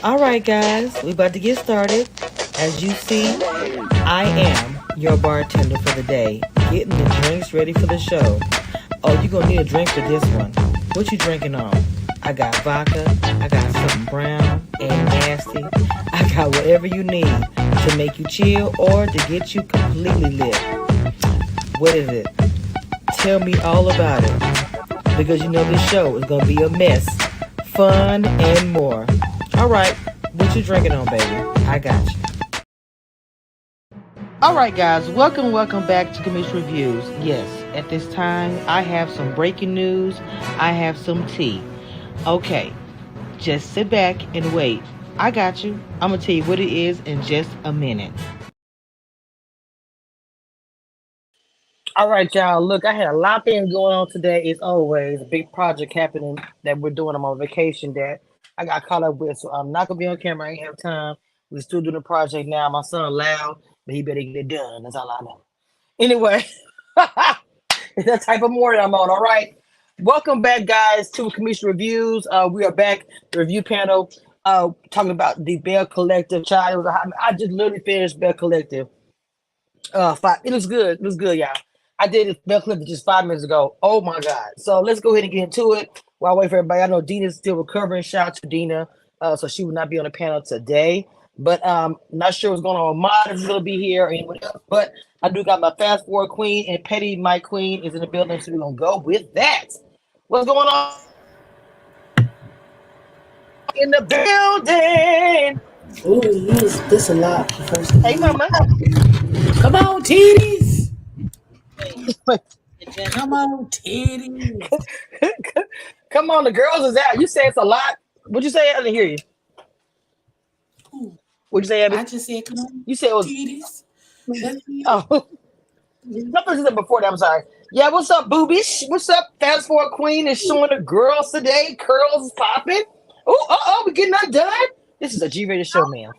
All right, guys, we about to get started. As you see, I am your bartender for the day, getting the drinks ready for the show. Oh, you gonna need a drink for this one. What you drinking on? I got vodka, I got something brown and nasty. I got whatever you need to make you chill or to get you completely lit. What is it? Tell me all about it. Because you know this show is gonna be a mess, fun, and more. All right, what you drinking on, baby? I got you. All right, guys, welcome back to Commish Reviews. Yes, at this time, I have some breaking news. I have some tea. Okay, just sit back and wait. I got you. I'm gonna tell you what it is in just a minute. All right, y'all. Look, I had a lot of things going on today. As always, a big project happening that we're doing. I'm on vacation that I got caught up with, so I'm not gonna be on camera. I ain't have time. We're still doing the project now. My son loud, but he better get it done. That's all I know. Anyway, it's that type of morning I'm on. All right. Welcome back, guys, to Commission Reviews. We are back, the review panel, talking about the Belle Collective. Child, I just literally finished Belle Collective. Five. It looks good. It looks good, y'all. I did it Bell Clip just 5 minutes ago. Oh my God. So let's go ahead and get into it while I wait for everybody. I know Dina's still recovering. Shout out to Dina. So she will not be on the panel today. But not sure what's going on with Mod if he's gonna be here or anyone else. But I do got my fast forward queen and Petty Mike Queen is in the building, so we're gonna go with that. What's going on in the building? Oh, yes, this a lot. First Hey thing. mama. Come on, titties. Come Come on, titties. on, the girls is out. You say it's a lot. What'd you say? I didn't hear you. Ooh, What'd you say, Abby? I just said, come on, You said it was titties. That's me. oh nothing said before that. I'm sorry. Yeah, what's up, boobies? What's up? Fast forward queen is showing the girls today. Curls is popping. Oh, we getting undone. This is a G-rated show, man.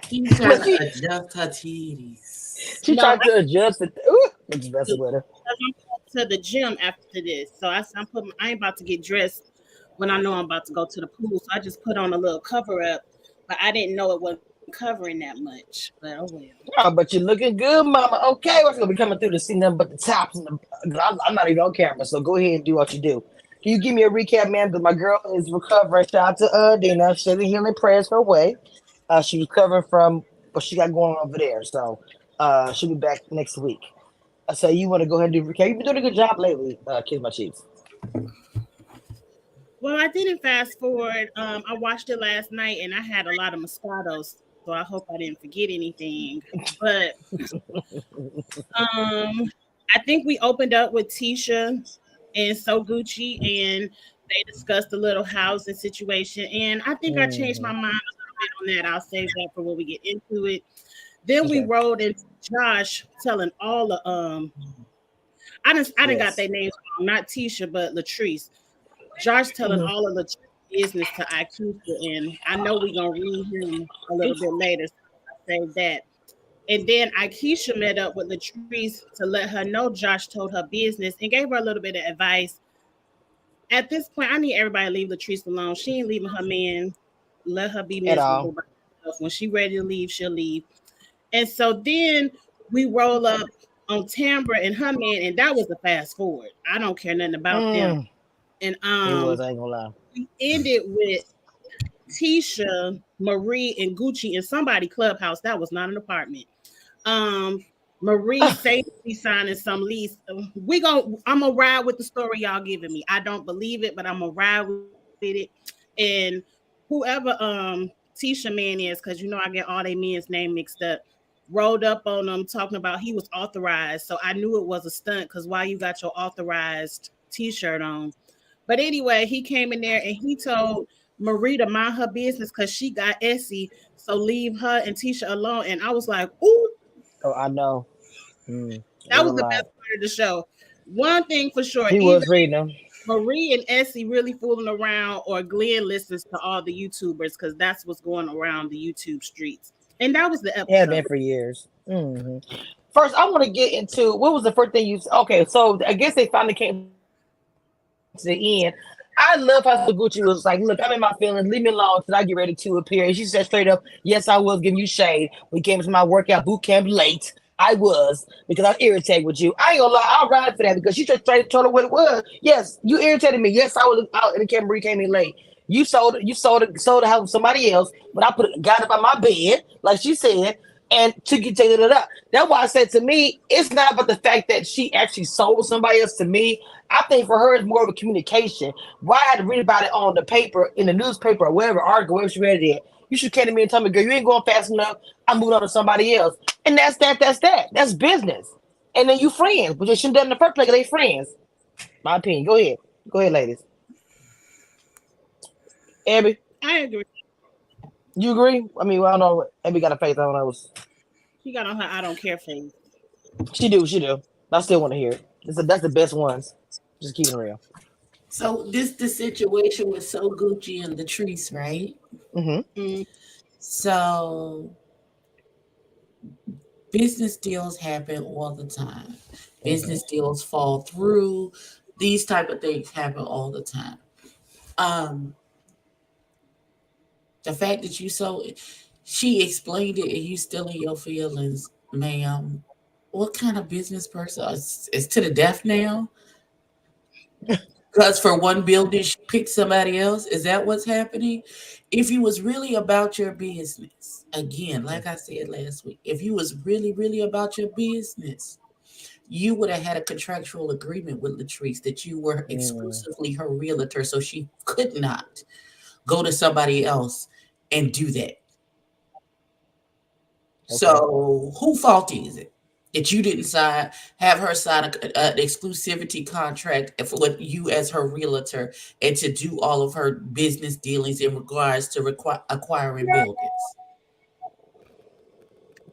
She's trying Look, to adjust her titties. she No, tried to adjust it. Ooh, I'm just messing with her. I'm going to the gym after this. So I ain't about to get dressed when I know I'm about to go to the pool. So I just put on a little cover up, but I didn't know it wasn't covering that much. But oh well. Oh, but you're looking good, mama. Okay, what's gonna be coming through to see nothing but the tops and I'm not even on camera, so go ahead and do what you do. Can you give me a recap, man? Because my girl is recovering. Shout out to Dina. Sending healing prayers her way. She's recovering from what she got going on over there. So she'll be back next week. So you want to go ahead and do recap? You've been doing a good job lately, Kiss My Cheeks. Well, I didn't fast forward. I watched it last night and I had a lot of mosquitoes. So I hope I didn't forget anything. But I think we opened up with Tisha and So Gucci and they discussed the little housing situation. And I think I changed my Mhm. mind a little bit on that. I'll save that for when we get into it. Then we Okay. rolled into Josh telling all the I didn't got Yes. their names wrong, not Tisha, but Latrice. Josh telling Mhm. all of the business to Ikea, and I know we're gonna read him a little bit later, so I say that. And then Aikisha met up with Latrice to let her know Josh told her business and gave her a little bit of advice. At this point, I need everybody to leave Latrice alone. She ain't leaving her man. Let her be At miserable all. by herself. When she ready to leave, she'll leave. And so then we roll up on Tambra and her man, and that was a fast forward. I don't care nothing about them. Mm. And It was. I ain't gonna lie. we ended with Tisha, Marie, and Gucci in somebody clubhouse. That was not an apartment. Um, Marie safety signing some lease. I'm gonna ride with the story y'all giving me. I don't believe it, but I'm gonna ride with it. And whoever Tisha man is, because you know I get all they men's name mixed up, rolled up on them talking about he was authorized. So I knew it was a stunt because why you got your authorized t-shirt on. But anyway, he came in there and he told Marie to mind her business because she got Essie. So leave her and Tisha alone. And I was like, ooh, Oh, I know. It that was a was the best lot. part of the show. One thing for sure, He either was reading them. Marie and Essie really fooling around, or Glenn listens to all the YouTubers because that's what's going around the YouTube streets. And that was the It had episode. been for years. First, I want to get into what was the first thing you. Okay, so I guess they finally came to the end. I love how Gucci was like, look, I'm in my feelings. Leave me alone until I get ready to appear. And she said straight up, yes, I was giving you shade. We came to my workout boot camp late. I was because I was irritated with you. I ain't gonna lie, I'll ride for that because she just straight told her what it was. Yes, you irritated me. Yes, I was out in the camera. Came in late. You sold the house to somebody else, but I got up on my bed, like she said, and took you take it up. That's why I said to me, it's not about the fact that she actually sold somebody else to me. I think for her it's more of a communication. Why I had to read about it on the paper, in the newspaper, or whatever article, wherever she read it. You should come to me and tell me, girl, you ain't going fast enough. I'm moving on to somebody else. And that's that. That's that. That's business. And then you friends, but you shouldn't have done in the first place. They friends. My opinion. Go ahead. Go ahead, ladies. Abby, I agree. you agree? I mean, well, I don't know. Abby got a face. I don't know. She got on her I don't care face. She do. She do. I still want to hear it. That's the best ones. Just keeping it real. So this the situation with So Gucci and Latrice, right? Mm-hmm. Mm. So business deals happen all the time. Mm-hmm. Business deals fall through. These type of things happen all the time. Um, the fact that you so she explained it and you still in your feelings, ma'am. What kind of business person is to the death now? Because for one building, she picked somebody else. Is that what's happening? If you was really about your business, again, like I said last week, if you was really, really about your business, you would have had a contractual agreement with Latrice that you were Mm, exclusively her realtor, so she could not go to somebody else and do that. okay. So who faulty is it that you didn't have her sign an exclusivity contract with you as her realtor and to do all of her business dealings in regards to acquiring buildings?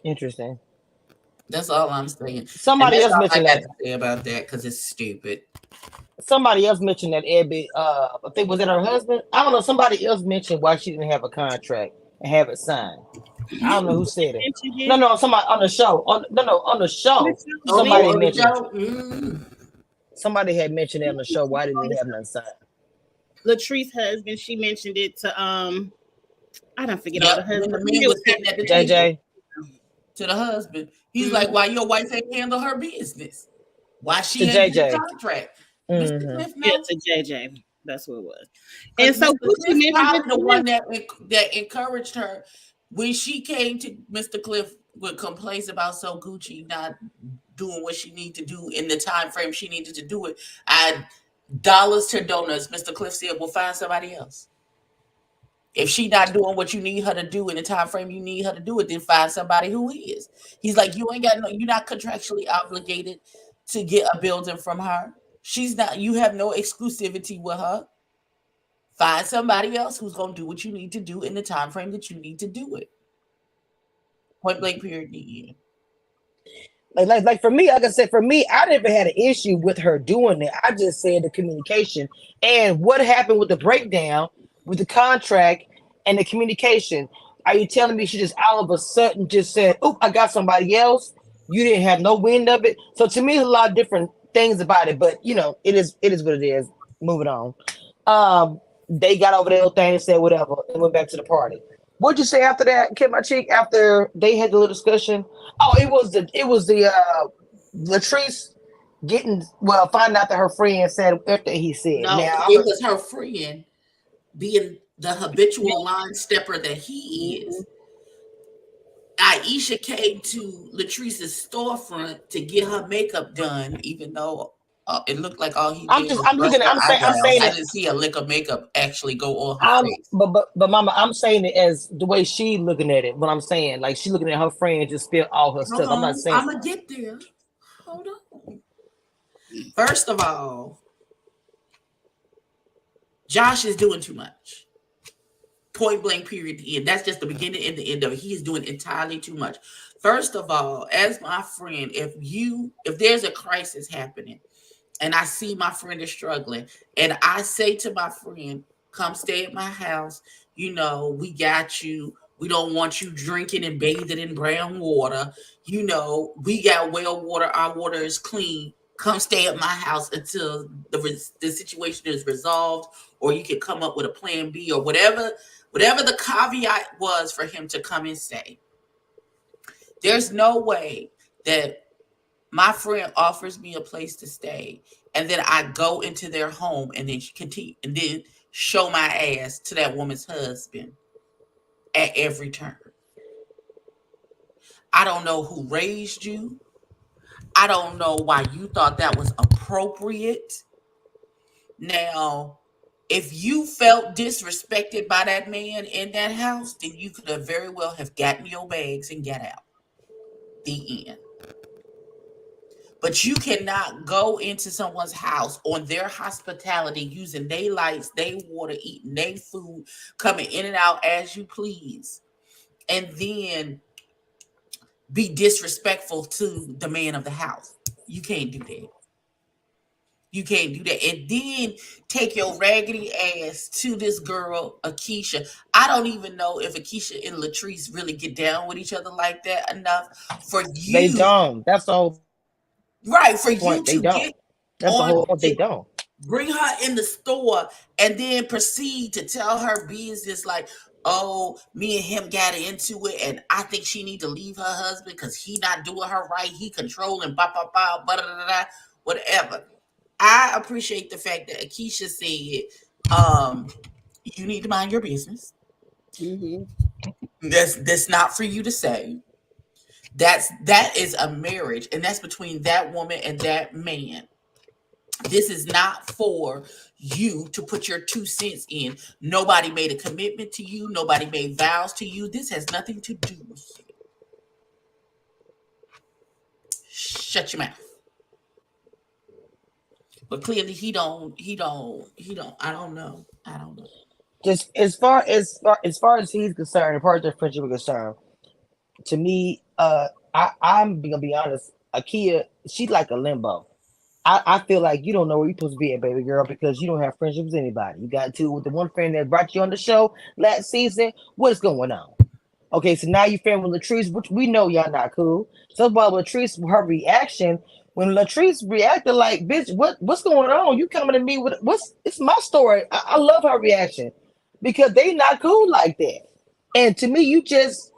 Interesting. That's all I'm saying, and Somebody that's else all I mentioned got that. to say about that because it's stupid. Somebody else mentioned that Abby. I think was it her husband. I don't know. Somebody else mentioned why she didn't have a contract and have it signed. I don't know who She said it. mentioned No, it no, somebody on the show. No, on the on the show. show. Oh, Somebody on the mentioned. show. Somebody had mentioned it on the show. Why On didn't the they have show. nothing signed? Latrice's husband, she mentioned it to I don't forget all Yep. the When husband. the men was sitting at the table JJ. to the husband, he's like, Mm-hmm. "Why your wife ain't handle her business? Why To she ain't get a JJ. contract?" Mr. Mm-hmm. Cliff Yeah, knows to JJ. That's what it was. because And so Mr. Gucci Cliff mentioned it probably the to one him. that encouraged her when she came to Mr. Cliff with complaints about So Gucci not doing what she needed to do in the time frame she needed to do it. I dollars to donuts. Mr. Cliff said, "Well, find somebody else. If she not doing what you need her to do in the time frame you need her to do it, then find somebody who is." He's like, "You ain't got no. You're not contractually obligated to get a building from her. She's not. You have no exclusivity with her. Find somebody else who's gonna do what you need to do in the time frame that you need to do it. Point blank. Period. The end." Like for me, like I said, for me, I never had an issue with her doing it. I just said the communication and what happened with the breakdown with the contract and the communication. Are you telling me she just all of a sudden just said, "Oh, I got somebody else"? You didn't have no wind of it. So to me, there's a lot of different things about it. But it is what it is. Moving on. They got over the little thing and said whatever and went back to the party. What'd you say after that? Kept my cheek after they had the little discussion. Oh, it was the Latrice getting finding out that her friend said after he said. No, Now it was her friend being the habitual line stepper that he Mhm. is. Aisha came to Latrice's storefront to get her makeup done, even though it looked like all he I'm did just was I'm brush looking her I'm eyebrows. saying I it. didn't see a lick of makeup actually go on her I'm face. but mama, I'm saying it as the way she looking at it. What I'm saying, like she looking at her friend just spill all her Hold stuff. I'm not on, saying I'm gonna get there. Hold on. First of all, Josh is doing too much. Point blank, period. The end. That's just the beginning and the end of it. He is doing entirely too much. First of all, as my friend, if there's a crisis happening and I see my friend is struggling, and I say to my friend, "Come stay at my house. We got you. We don't want you drinking and bathing in brown water. We got well water. Our water is clean. come stay at my house until the situation is resolved, or you can come up with a plan B or whatever the caveat was for him to come and stay. There's no way that my friend offers me a place to stay and then I go into their home and then continue and then show my ass to that woman's husband at every turn. I don't know who raised you. I don't know why you thought that was appropriate. Now, if you felt disrespected by that man in that house, then you could have very well have gotten your bags and get out. The end. But you cannot go into someone's house on their hospitality, using their lights, their water, eating their food, coming in and out as you please, and then be disrespectful to the man of the house. You can't do that. You can't do that. And then take your raggedy ass to this girl, Akeisha. I don't even know if Akeisha and Latrice really get down with each other like that enough for They you, don't. That's the whole point. They don't. right? For That's the you to whole point. get They don't. bring her in the store and then proceed to tell her business like, oh, me and him got into it and I think she need to leave her husband because he not doing her right, he controlling whatever. I appreciate the fact that Akeisha said, you need to mind your business. Mm-hmm. That's not for you to say. That is a marriage, and that's between that woman and that man. This is not for you to put your 2 cents in. Nobody made a commitment to you. Nobody made vows to you. This has nothing to do with you. Shut your mouth. But clearly he don't. I don't know. I don't know. Just as far as he's concerned, as far as their friendship is concerned, to me, I'm gonna be honest. Akia, she's like a limbo. I feel like you don't know where you're supposed to be at, baby girl, because you don't have friendship with anybody. You got to with the one friend that brought you on the show last season. What's going on? Okay, so now you friend with Latrice, which we know y'all not cool. So about Latrice, her reaction when Latrice reacted like, "Bitch, what's going on? You coming to me with what's? It's my story." I love her reaction because they not cool like that. And to me, you just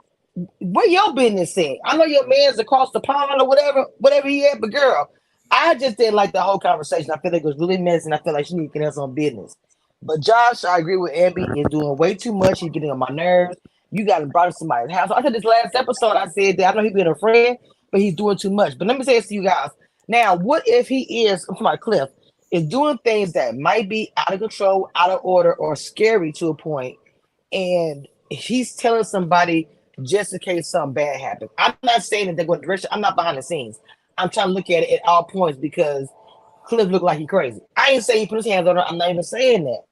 where your business at? I know your man's across the pond or whatever he at, but girl, I just didn't like the whole conversation. I feel like it was really messy, and I feel like she need to get us on business. But Josh, I agree with Abby, is doing way too much. He's getting on my nerves. You got to brought to somebody's house. I said this last episode, I said that I know he's being a friend, but he's doing too much. But let me say this to you guys. Now, what if he is, I'm talking about Cliff, is doing things that might be out of control, out of order, or scary to a point, and he's telling somebody just in case something bad happens. I'm not saying that they're going to direction. I'm not behind the scenes. I'm trying to look at it at all points because Cliff looked like he crazy. I ain't saying he put his hands on her. I'm not even saying that.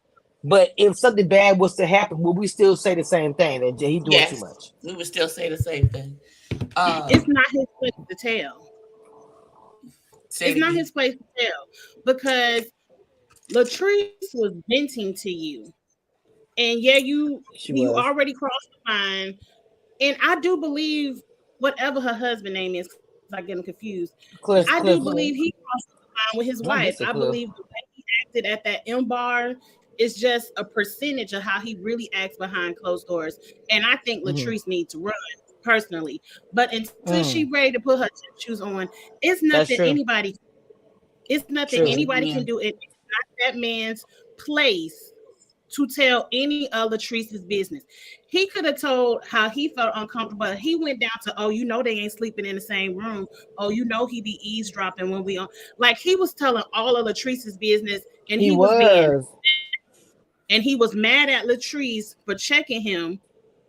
But if something bad was to happen, would we still say the same thing that he's doing too Yes, much? we would still say the same thing. It's not his place to tell. Say It's it not again. his place to tell because Latrice was venting to you, and yeah, you She you was. already crossed the line. And I do believe whatever her husband name is, because I get him confused. I do Cliff, believe he crossed the line with his I wife. guess I it Cliff. believe the way he acted at that M bar is just a percentage of how he really acts behind closed doors. And I think Mhm. Latrice needs to run personally. But until she Mm, ready to put her tennis shoes on, it's that's nothing true. True. anybody can Amen. do. It's not that man's place to tell any of Latrice's business. He could have told how he felt uncomfortable. He went down to, oh, you know they ain't sleeping in the same room. Oh, you know he be eavesdropping when we on. Like he was telling all of Latrice's business, and He he was being was. and he was mad at Latrice for checking him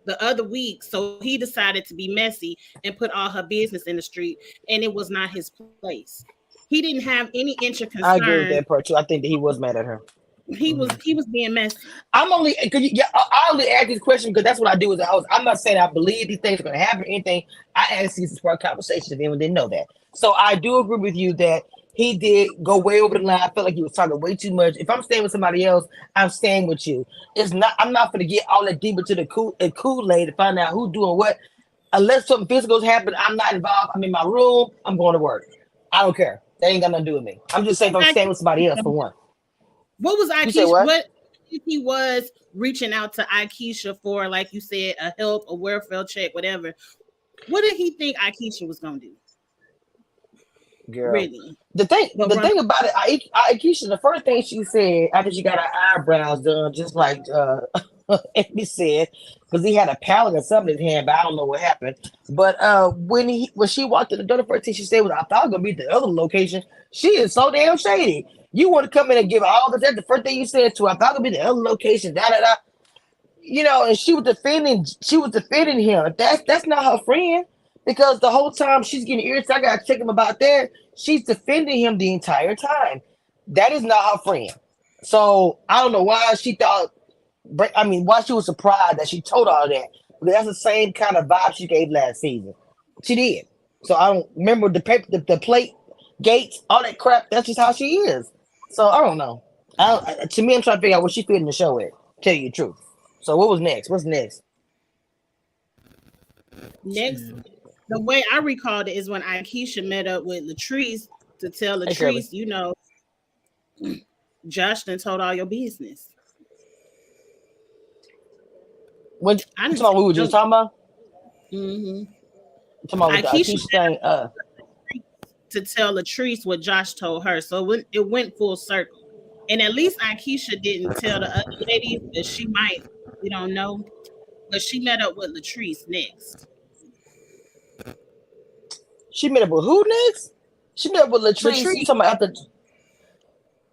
the other week. So he decided to be messy and put all her business in the street, and it was not his place. He didn't have any inch of I agree concern. with that part too. I think that he was mad at her. He was Mhm. he was being messy. I'm only because yeah, I only ask this question because that's what I do as a host. I'm not saying I believe these things are going to happen or anything. I ask these for conversation if anyone didn't know that. So I do agree with you that he did go way over the line. I felt like he was talking way too much. If I'm staying with somebody else, I'm staying with you. It's not. I'm not going to get all that deep into the Kool-Aid to find out who's doing what. Unless something physical has happened, I'm not involved. I'm in my room. I'm going to work. I don't care. They ain't got nothing to do with me. I'm just saying if I'm staying with somebody else for one. What was You say Akeisha? what? What if he was reaching out to Akeisha for, like you said, a help, a welfare check, whatever? What did he think Akeisha was gonna do? Girl. Really? The thing, But the run. thing about it, Aisha, the first thing she said after she got her eyebrows done, just like Amy said, because he had a pallet or something in his hand, but I don't know what happened. But when she walked in the door, the first thing she said was, "I thought I was gonna be at the other location." She is so damn shady. You want to come in and give all the that? The first thing you said to her, "I thought I was gonna be the other location." Da da da. And she was defending him. That's not her friend because the whole time she's getting irritated. I gotta check him about that. She's defending him the entire time. That is not her friend. So I don't know why she thought. I mean, why she was surprised that she told all that. But that's the same kind of vibe she gave last season. She did. So I don't remember the paper, the plate, gates, all that crap. That's just how she is. So I don't know. To me, I'm trying to figure out what she fit in the show at. Tell you the truth. So what was next? What's next? Next, the way I recalled it is when Akeisha met up with Latrice to tell Hey, Shirley. Latrice, Josh done told all your business. When you I talking didn't about see what we were just no. talking about? Mm-hmm. Talking about with the Akeisha Akeisha thing. to tell Latrice what Josh told her, so it went full circle. And at least Akeisha didn't tell the other ladies that she might, we don't know, but she met up with Latrice next. She met up with who next? She met up with Latrice. You Latrice, talking about after?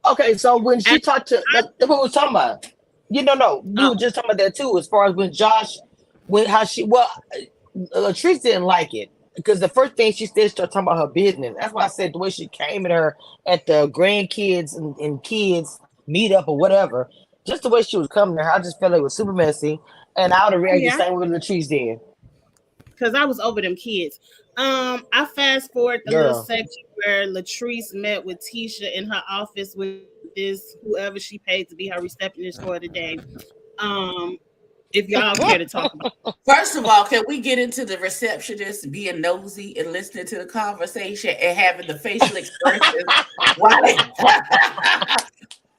Okay, so when she after talked to that's what we was talking about. No, we oh were just talking about that too. As far as when Josh, when how she Latrice didn't like it because the first thing she said, she started talking about her business. That's why I said the way she came at her at the grandkids and kids meetup or whatever. Just the way she was coming there, I just felt like it was super messy, and I would have reacted the yeah, same way Latrice did. because I was over them kids. I fast forward the little Girl, section where Latrice met with Tisha in her office with this whoever she paid to be her receptionist for the day. Um, if y'all care to talk about. First of all, can we get into the receptionist being nosy and listening to the conversation and having the facial expressions? Why?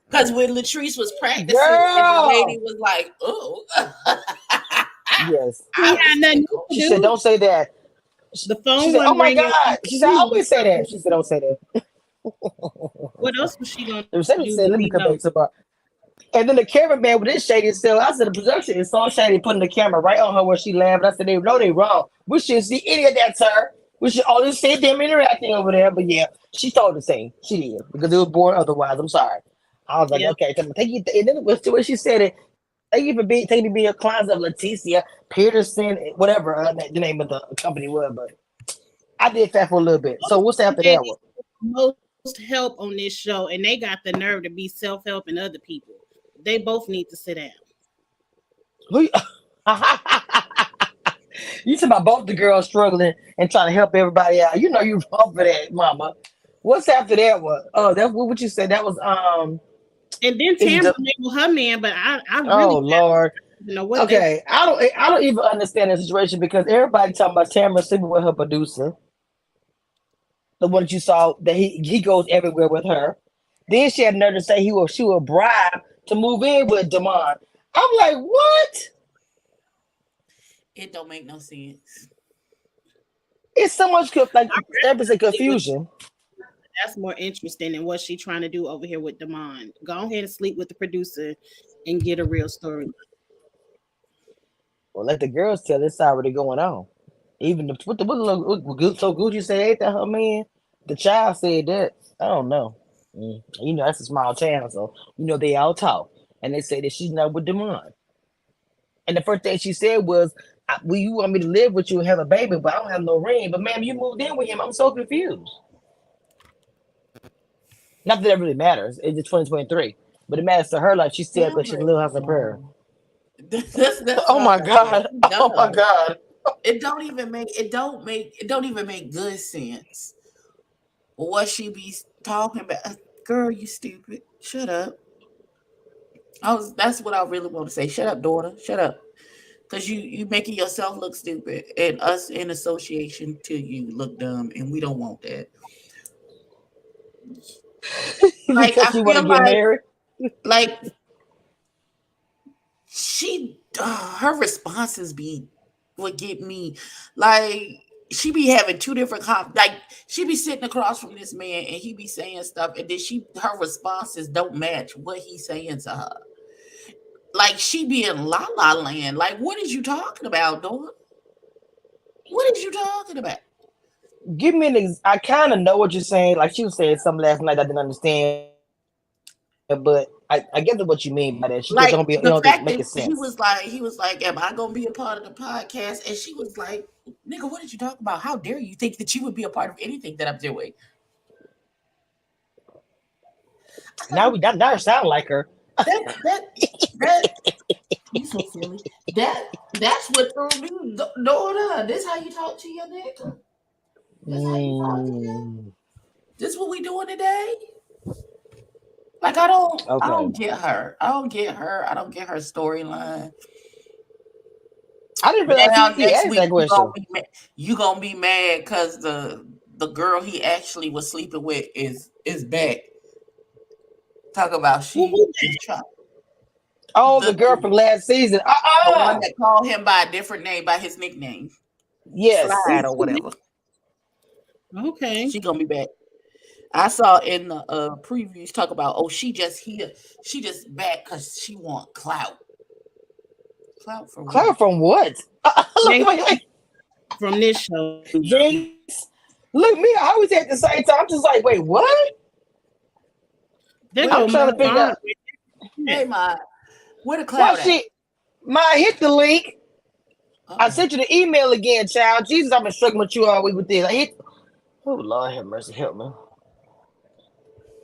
Because when Latrice was practicing and the lady girl. was like, "Oh," Yes, He I was had nothing tickled. to she said, do. "Don't say that." The She phone said, "Oh wasn't my ringing. God." She said, "I always say that." She said, "Don't say that." What else was she gonna The do reception but said, be "Let me come nosy? back to bar." And then the cameraman with his shady self, I said, "The production is so shady, putting the camera right on her where she laughed." I said, "They know they wrong. We shouldn't see any of that, sir. We should only see them interacting over there." But yeah, she told the same. She did because it was boring otherwise. I'm sorry. I was like, Yeah. okay, thank you. And then it was the way she said it. Thank you for taking me to be a client of Leticia Peterson, whatever the name of the company was. But I did that for a little bit. So what's after that Ladies one? most help on this show, and they got the nerve to be self-helping other people. They both need to sit down. Who? You talking about both the girls struggling and trying to help everybody out. You know you wrong for that, mama. What's after that one? Oh, that's what you said. That was And then is it Tamra the with her man, but I oh really Lord. don't know what they. Okay. I don't even understand the situation because everybody talking about Tamara sleeping with her producer. The one that you saw that he goes everywhere with her. Then she had nerve to say she will bribe to move in with Damon. I'm like, what? It don't make no sense. It's so much like I therapist and really would. confusion. That's more interesting than what she trying to do over here with Damon. Go ahead and sleep with the producer and get a real story. Well, let the girls tell this already going on. Even so Gucci said ain't that her man? The child said that. I don't know. That's a small town, so they all talk, and they say that she's not with Demond. And the first thing she said was, "Well, you want me to live with you and have a baby, but I don't have no ring." But ma'am, you moved in with him. I'm so confused. Not that it really matters. It's 2023, but it matters to her. Like she said, because she's a Tamara little is house of prayer. dumb. That's Oh all my I got to say. god! She Oh my dumb. god! It don't even make good sense. What she be talking about? Girl, you stupid. Shut up. That's what I really want to say. Shut up, daughter. Shut up. Cause you making yourself look stupid and us in association to you look dumb and we don't want that. Like because I she want to feel get married. like her responses be what get me. Like she be having two different like she be sitting across from this man and he be saying stuff and then her responses don't match what he's saying to her. Like she be in la la land. Like what is you talking about, dog? What is you talking about? Give me I kind of know what you're saying. Like she was saying something last night I didn't understand, but I get what you mean by that. She just don't be, don't just Like making the sense. fact that he was like, am I gonna be a part of the podcast? And she was like, nigga, what did you talk about? How dare you think that you would be a part of anything that I'm doing? Now it sound like her. That you so silly. That's what threw me. No, this how you talk to your nigga. This how you talk to him. Mm, This what we doing today. Like I okay. don't get her. I don't get her. I don't get her storyline. I didn't realize Now he next asked week that question. you gonna be mad because the girl he actually was sleeping with is back. Talk about she Who is trying Oh, the girl the from last season. the one that called him by a different name by his nickname Yes. Slide or whatever. okay. She gonna be back. I saw in the previews talk about she just here, she just back because she want clout. Clout for Cloud what? from what? Yeah, Wait. from this show. Jinx. Look, me, I always at the same time. I'm just like, wait, what? There Where go I'm the trying to clout figure at? out. Hey my, where the Why clout at? she? My hit the link. I Uh-oh. sent you the email again, child. Jesus, I've been struggling with you all week with this. I hit. Oh Lord, have mercy, help me.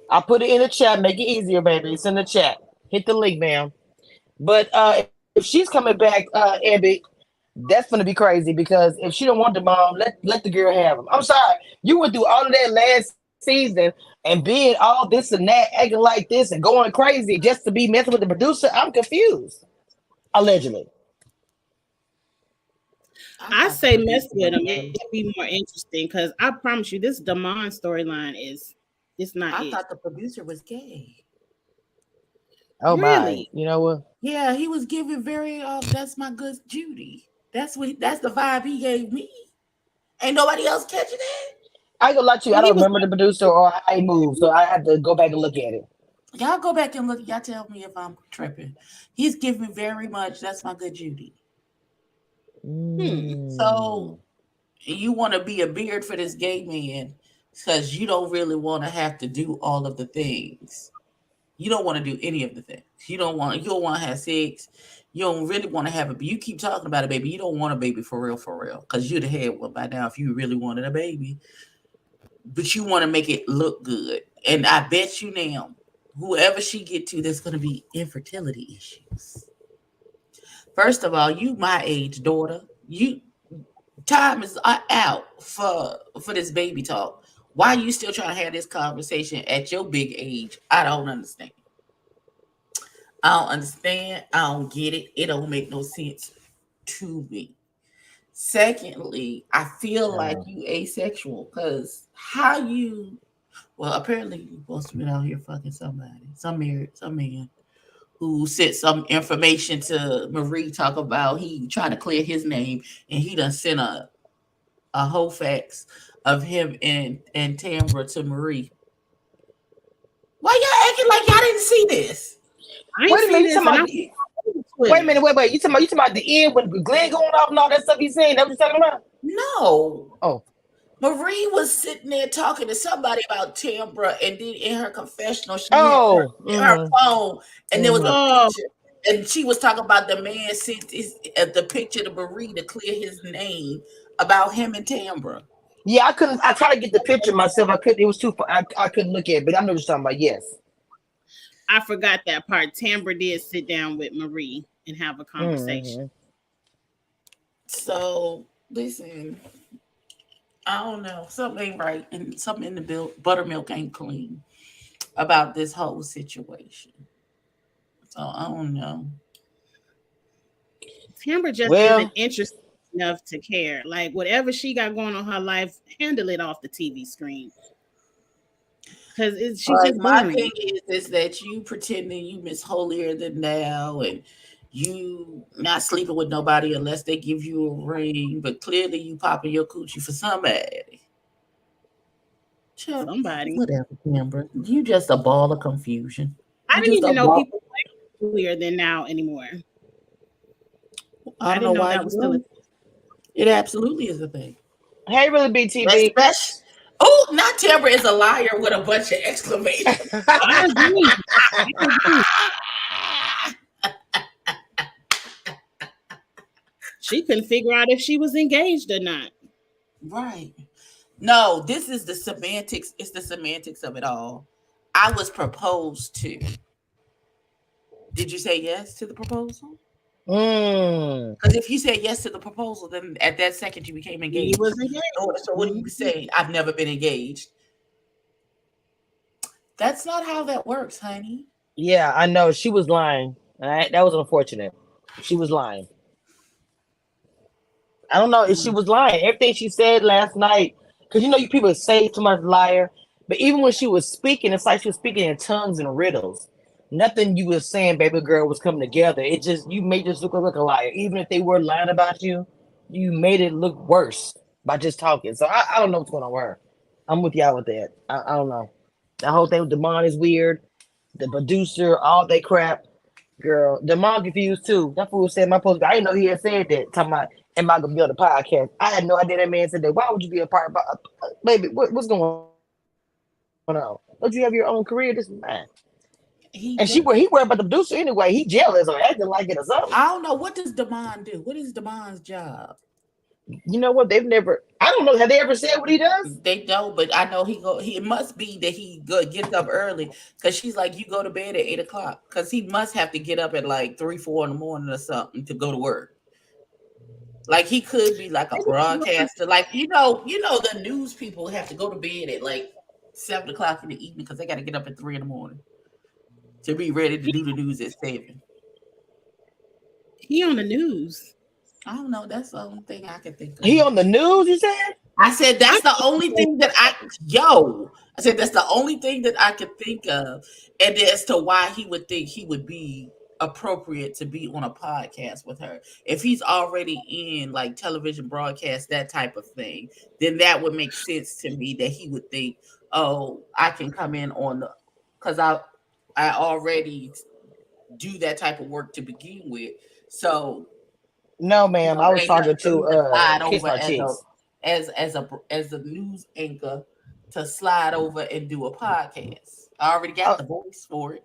I put it in the chat. Make it easier, baby. It's in the chat. Hit the link, ma'am. But if she's coming back, Abby, that's gonna be crazy because if she don't want the mom, let the girl have him. I'm sorry, you went through all of that last season and being all this and that, acting like this and going crazy just to be messing with the producer. I'm confused. Allegedly, I I thought the say mess producer with was him. It'd gay. be more interesting because I promise you, this Damon storyline is it's not I it. thought the producer was gay. oh my, Really? you know what? Yeah, he was giving very that's my good Judy. That's the vibe he gave me. Ain't nobody else catching that. I ain't gonna lie to you. Well, I he don't was remember the producer or how he moved, so I had to go back and look at it. Y'all go back and look. Y'all tell me if I'm tripping. He's giving very much. That's my good Judy. like, Mm. So you want to be a beard for this gay man because you don't really want to have to do all of the things. You don't want to do any of the things. You don't want to have sex. You don't really want to have a. You keep talking about a baby. You don't want a baby for real, because you'd have had one by now if you really wanted a baby. But you want to make it look good, and I bet you now, whoever she get to, there's going to be infertility issues. First of all, you my age, daughter. You time is out for this baby talk. Why are you still trying to have this conversation at your big age? I don't understand. I don't understand. I don't get it. It don't make no sense to me. Secondly, I feel like Uh, you asexual because how you well apparently you supposed to be out here fucking somebody, some man who sent some information to Marie talk about he trying to clear his name and he done sent a whole fax of him and Tambra to Marie. Why y'all acting like y'all didn't see this? I ain't wait a see minute, you this, talking and I about? was on Wait a Twitter. minute, wait. You talking about the end when Glenn going off and all that stuff he's saying? That what you talking about? No. Oh, Marie was sitting there talking to somebody about Tambra, and then in her confessional, she had oh, her phone, and there was a Oh, picture, and she was talking about the man sent the picture to Marie to clear his name about him and Tambra. yeah. I couldn't. I tried to get the picture myself. I couldn't. It was too far. I couldn't look at it, but I know what you're talking about. Yes. I forgot that part. Tambra did sit down with Marie and have a conversation. Mm-hmm. So listen, I don't know, something ain't right, and something in the buttermilk ain't clean about this whole situation. So I don't know. Tambra just isn't Well, interested enough to care. Like whatever she got going on in her life, handle it off the TV screen. because she's But just my boring. thing is that you pretending you miss holier than thou, and you not sleeping with nobody unless they give you a ring, but clearly you popping your coochie for somebody. Child, Somebody. whatever, Amber. You just a ball of confusion. I You didn't just a even know ball. people were holier than now anymore. I I don't know didn't know why that you was still a don't. It absolutely is a thing. Hey, really, BTV. Especially, oh, not Tamara is a liar with a bunch of exclamation. I agree. I agree. She couldn't figure out if she was engaged or not. Right. No, this is the semantics. It's the semantics of it all. I was proposed to. Did you say yes to the proposal? Mm. Because if you said yes to the proposal, then at that second you became He engaged. was engaged. So what do you say? I've never been engaged. That's not how that works, honey. Yeah, I know. She was lying. All right? That was unfortunate. She was lying. I don't know if she Mm. was lying. Everything she said last night, because you people say too much liar. But even when she was speaking, it's like she was speaking in tongues and riddles. Nothing you was saying, baby girl, was coming together. It just you made this look like a liar. Even if they were lying about you, you made it look worse by just talking. So I don't know what's going on with her. I'm with y'all with that. I don't know. That whole thing with Demond is weird. The producer, all that crap. Girl, the mom confused too. That fool said my post. I didn't know he had said that. Talking about, am I gonna be on the podcast? I had no idea that man said that. Why would you be a part of? Baby, what's going on? Don't you have your own career? This is mine. He And does. he worried about the producer anyway. He jealous or acting like it or something. I don't know. What does Damon do? What is Damon's job? You know what? They've never. I don't know. Have they ever said what he does? They don't, but I know he go. He it must be that gets up early because she's like, you go to bed at 8 o'clock because he must have to get up at like 3, 4 in the morning or something to go to work. Like he could be like a broadcaster, like the news people have to go to bed at like 7 o'clock in the evening because they got to get up at 3 in the morning to be ready to He, do the news at 7. he on the news. I don't know. That's the only thing I can think He of. on the news? You said? I said that's the only thing that I said that's the only thing that I could think of, and as to why he would think he would be appropriate to be on a podcast with her. If he's already in like television broadcast, that type of thing, then that would make sense to me that he would think, oh, I can come in on the because I already do that type of work to begin with. So No, ma'am. I it was ain't talking nothing for to me to slide Kiss over My Cheeks. as a news anchor to slide over and do a podcast. I already got I, the voice for it.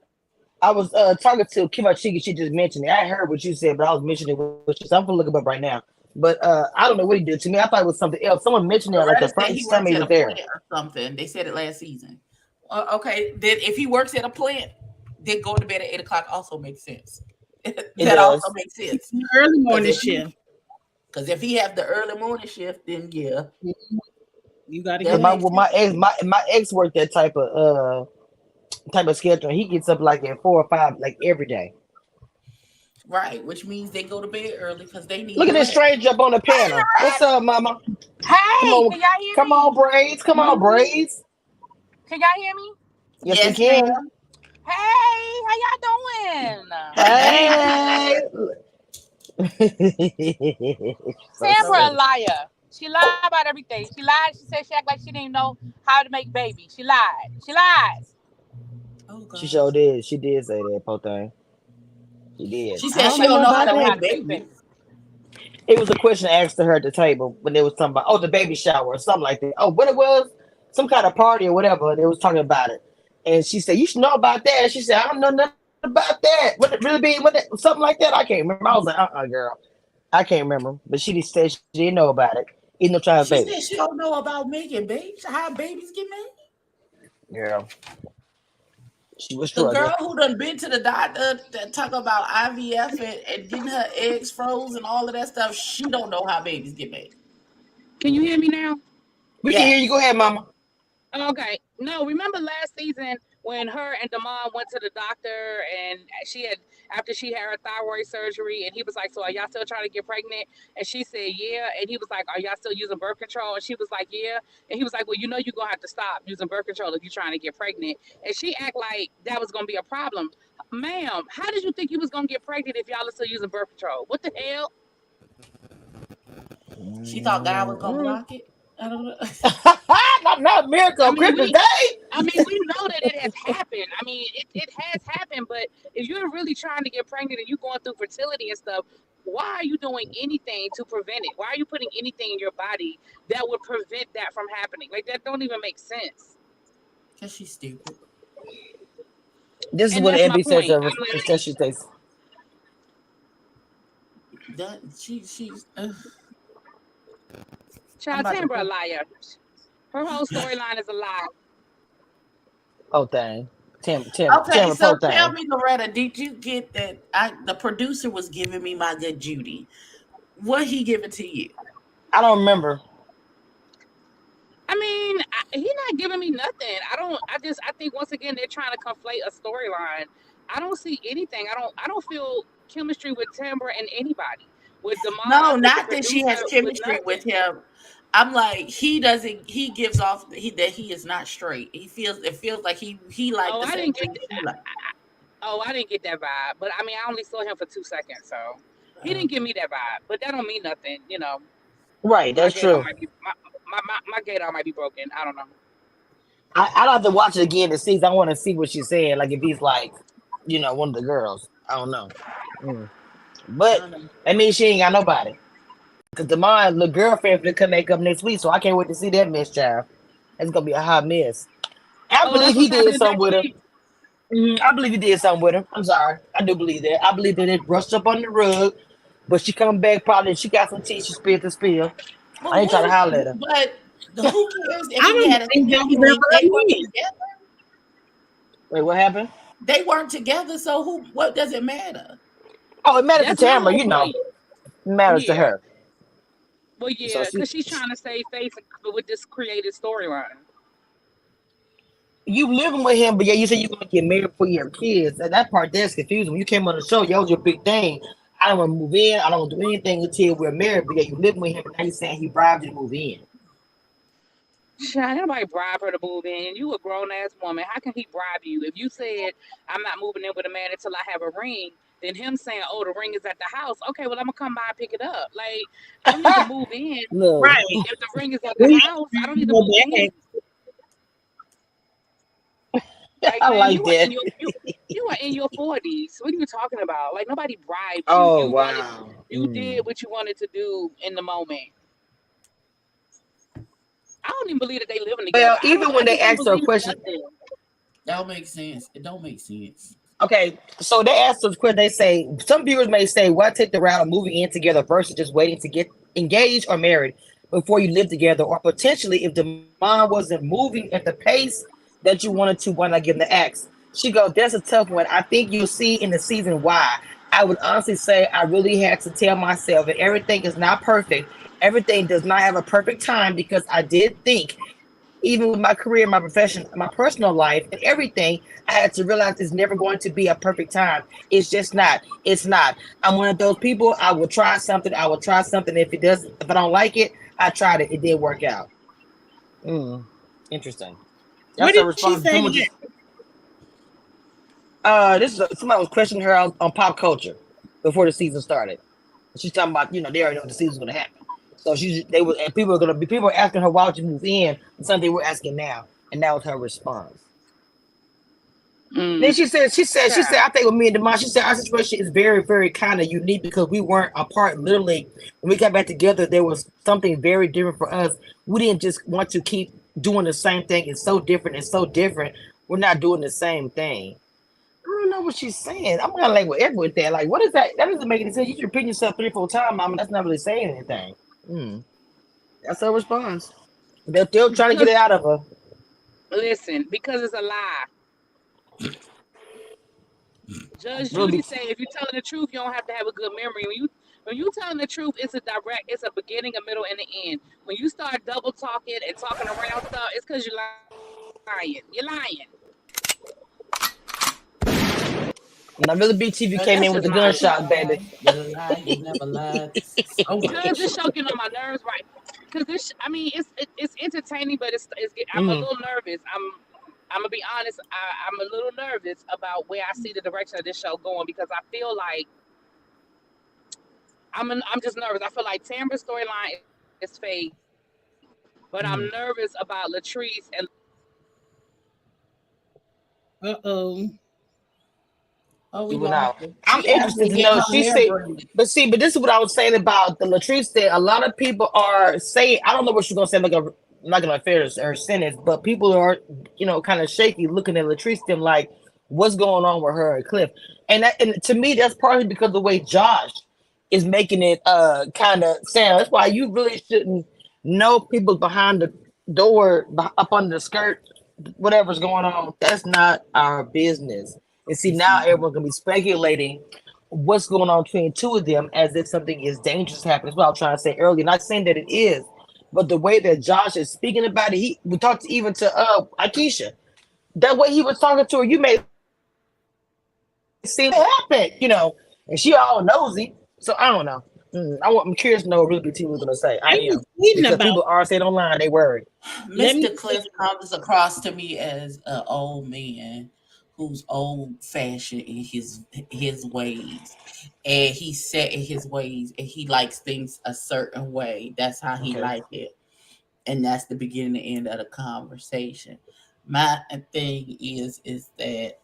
I was talking to Kim Cheeks. She just mentioned it. I heard what you said, but I was mentioning what you said. I'm gonna look him up right now. But I don't know what he did to me. I thought it was something else. Someone mentioned it like the Loretta said he first time works he at was a there. plant or something. They said it last season. Okay, then if he works at a plant, then going to bed at 8 o'clock also makes sense. It That also does. makes sense Early because morning shift. if he have the early morning shift, then yeah, You got to that get Cause up. makes sense. my ex worked that type of schedule. He gets up like at 4 or 5 like every day. Right, which means they go to bed early because they Look need at this rest. stranger up on the panel. What's up, mama? Hey, can y'all hear Come me? on, braids. Come on, braids. Can y'all hear me? Yes, we Yes, ma'am. can. Hey, how y'all doing? Hey, Hey. So Tamara a silly. liar. She lied about everything. She lied. She said she act like she didn't know how to make babies. She lied. She lies. oh She God. sure did. She did say that, poor thing. She did. She I said don't she know Like don't nothing she know how didn't about to know how that. to make make babies. babies. It was a question asked to her at the table when they was talking about the baby shower or something like that. Oh, what it was? Some kind of party or whatever. They was talking about it. And she said, you should know about that. And she said, I don't know nothing about that. What it really be? Something like that? I can't remember. I was like, girl. I can't remember. But she just said she didn't know about it. Even though trying to She baby. said she don't know about making babies, how babies get made. Girl, she was The girl struggling. who done been to the doctor that talk about IVF and getting her eggs froze and all of that stuff, she don't know how babies get made. Can you hear me now? We can hear you. Go Yes. ahead, mama. Okay. No, remember last season when her and Damon went to the doctor and she had after she had her thyroid surgery and he was like, so are y'all still trying to get pregnant? And she said, yeah. And he was like, are y'all still using birth control? And she was like, yeah. And he was like, well, you know you're gonna have to stop using birth control if you're trying to get pregnant. And she act like that was gonna be a problem. Ma'am, how did you think you was gonna get pregnant if y'all are still using birth control? What the hell? She thought God was gonna Mm. block it. I don't know. Not Miracle I on mean, Christmas we Day. we know that it has happened. I mean, it has happened, but if you're really trying to get pregnant and you're going through fertility and stuff, why are you doing anything to prevent it? Why are you putting anything in your body that would prevent that from happening? Like that don't even make sense. Cause she's stupid. This is And what that's my Abby says. point. I'm like, She takes. That she's. I'm Child about to Timber a put. liar. Her whole storyline is a lie. Oh thing. Okay, Tim, so po tell thing. me, Loretta, did you get that? The producer was giving me my good Judy. What he give it to you? I don't remember. He not giving me nothing. I don't. I think once again they're trying to conflate a storyline. I don't see anything. I don't feel chemistry with Timber and anybody. With No, Demond, with the not that she producer, has with chemistry with nothing. him. I'm like he doesn't. He gives off that he is not straight. It feels like he liked Oh, the I same didn't get. thing she liked. Oh, I didn't get that vibe. But I mean, I only saw him for 2 seconds, so he didn't give me that vibe. But that don't mean nothing. You know, Right, my that's gator true. might be my gator might be broken. I don't know. I'll have to watch it again to see. I want to see what she's saying. Like if he's like, one of the girls. I don't know. Mm. I But don't know. I mean, she ain't got nobody. Cause the little girlfriend finna come make up next week, so I can't wait to see that mess, child. It's gonna be a hot mess. I Oh, believe that's he what's did happening something next with her. week. I believe he did something with her. I'm sorry. I do believe that. I believe that it brushed up on the rug, but she come back probably. She got some tea. She spilled the spill. But I ain't trying to what? holler at her. But who cares if I he don't had a think that was sibling? ever They a weren't man. together. Wait, what happened? They weren't together. So who? What does it matter? Oh, it matters to That's my Tamara. whole point. It matters to Yeah. her. Well, So yeah, she, because she's trying to save face with this creative storyline. you living with him, but yeah, you said you're gonna get married for your kids. And that part that's confusing. When you came on the show, that was your big thing. I don't want to move in. I don't want to do anything until we're married. But yeah, you living with him, and now you're saying he bribed you to move in. Child, ain't nobody bribe her to move in. You a grown ass woman. How can he bribe you? If you said I'm not moving in with a man until I have a ring, then him saying, "Oh, the ring is at the house." Okay, well I'm gonna come by and pick it up. Like I don't need to move in No, Right. if the ring is at the We house. I don't need to go move back. in. Like I man, like that. you are in your 40s. What are you talking about? Like nobody bribed you. Oh wow. You did what you wanted to do in the moment. I don't even believe that they living together. Well, even I when they just don't asked her a believe question, nothing. That don't make sense. It don't make sense. okay, so they asked us question. They say some viewers may say, "Why take the route of moving in together versus just waiting to get engaged or married before you live together, or potentially if the mom wasn't moving at the pace that you wanted to, why not give them the axe?" She goes, "That's a tough one. I think you'll see in the season why. I would honestly say I really had to tell myself that everything is not perfect. Everything does not have a perfect time because I did think." Even with my career, my profession, my personal life, and everything, I had to realize it's never going to be a perfect time. It's just not. It's not. I'm one of those people. I will try something. I will try something. If I don't like it, I tried it. It did work out. Mm, interesting. What That's her did she response. say to Someone that? just somebody was questioning her on pop culture before the season started. She's talking about they already know the season's going to happen. So and people were asking her why would you move in, and something we're asking now, and that was her response. Then Mm, she said, child. I think with me and Demond, she said our situation is very, very kind of unique because we weren't apart literally. When we got back together, there was something very different for us. We didn't just want to keep doing the same thing. It's so different. It's so different. We're not doing the same thing. I don't know what she's saying. I'm kind of like with Edward with that. Like, what is that? That doesn't make any sense. You should repeat yourself 3 or 4 times, Mama. That's not really saying anything. Hmm. That's her response. They're still trying to get Because it out of her. listen, because it's a lie. Judge Really. Judy say if you're telling the truth, you don't have to have a good memory. When you telling the truth, it's a beginning, a middle, and an end. When you start double talking and talking around stuff, it's because you're lying. You're lying. Now, really, Big TV But came that's in with just the my gunshot, baby. opinion. You lie, you never lied. So Cause much. this show getting on my nerves, right? Cause this, I mean, it's entertaining, but I'm a Mm-hmm. little nervous. I'm gonna be honest. I'm a little nervous about where I see the direction of this show going because I feel like I'm just nervous. I feel like Tamara's storyline is fake, but I'm Mm-hmm. nervous about Latrice and Uh-oh. Oh, we You went lost out. her. I'm She interested actually to getting know. her She hair said, braided. but this is what I was saying about the Latrice thing. A lot of people are saying, I don't know what she's gonna say, like I'm not gonna fair her sentence, but people are, kind of shaky looking at Latrice them like, what's going on with her and Cliff? And to me, that's partly because of the way Josh is making it kind of sound. That's why you really shouldn't know people behind the door, up under the skirt, whatever's going on. That's not our business. And see, It's now not. everyone's gonna be speculating what's going on between two of them as if something is dangerous happening. That's what I was trying to say earlier. Not saying that it is, but the way that Josh is speaking about it, we talked even to Akeisha. That way he was talking to her, you may see what happened, and she all nosy. So I don't know. I'm curious to know what Ruby T was gonna say. I I am was reading because about. people are saying online they worried. Let me Mr. Cliff comes across to me as an old man who's old fashioned in his ways. And he's set in his ways and he likes things a certain way. That's how he Okay. like it. And that's the beginning and end of the conversation. My thing is that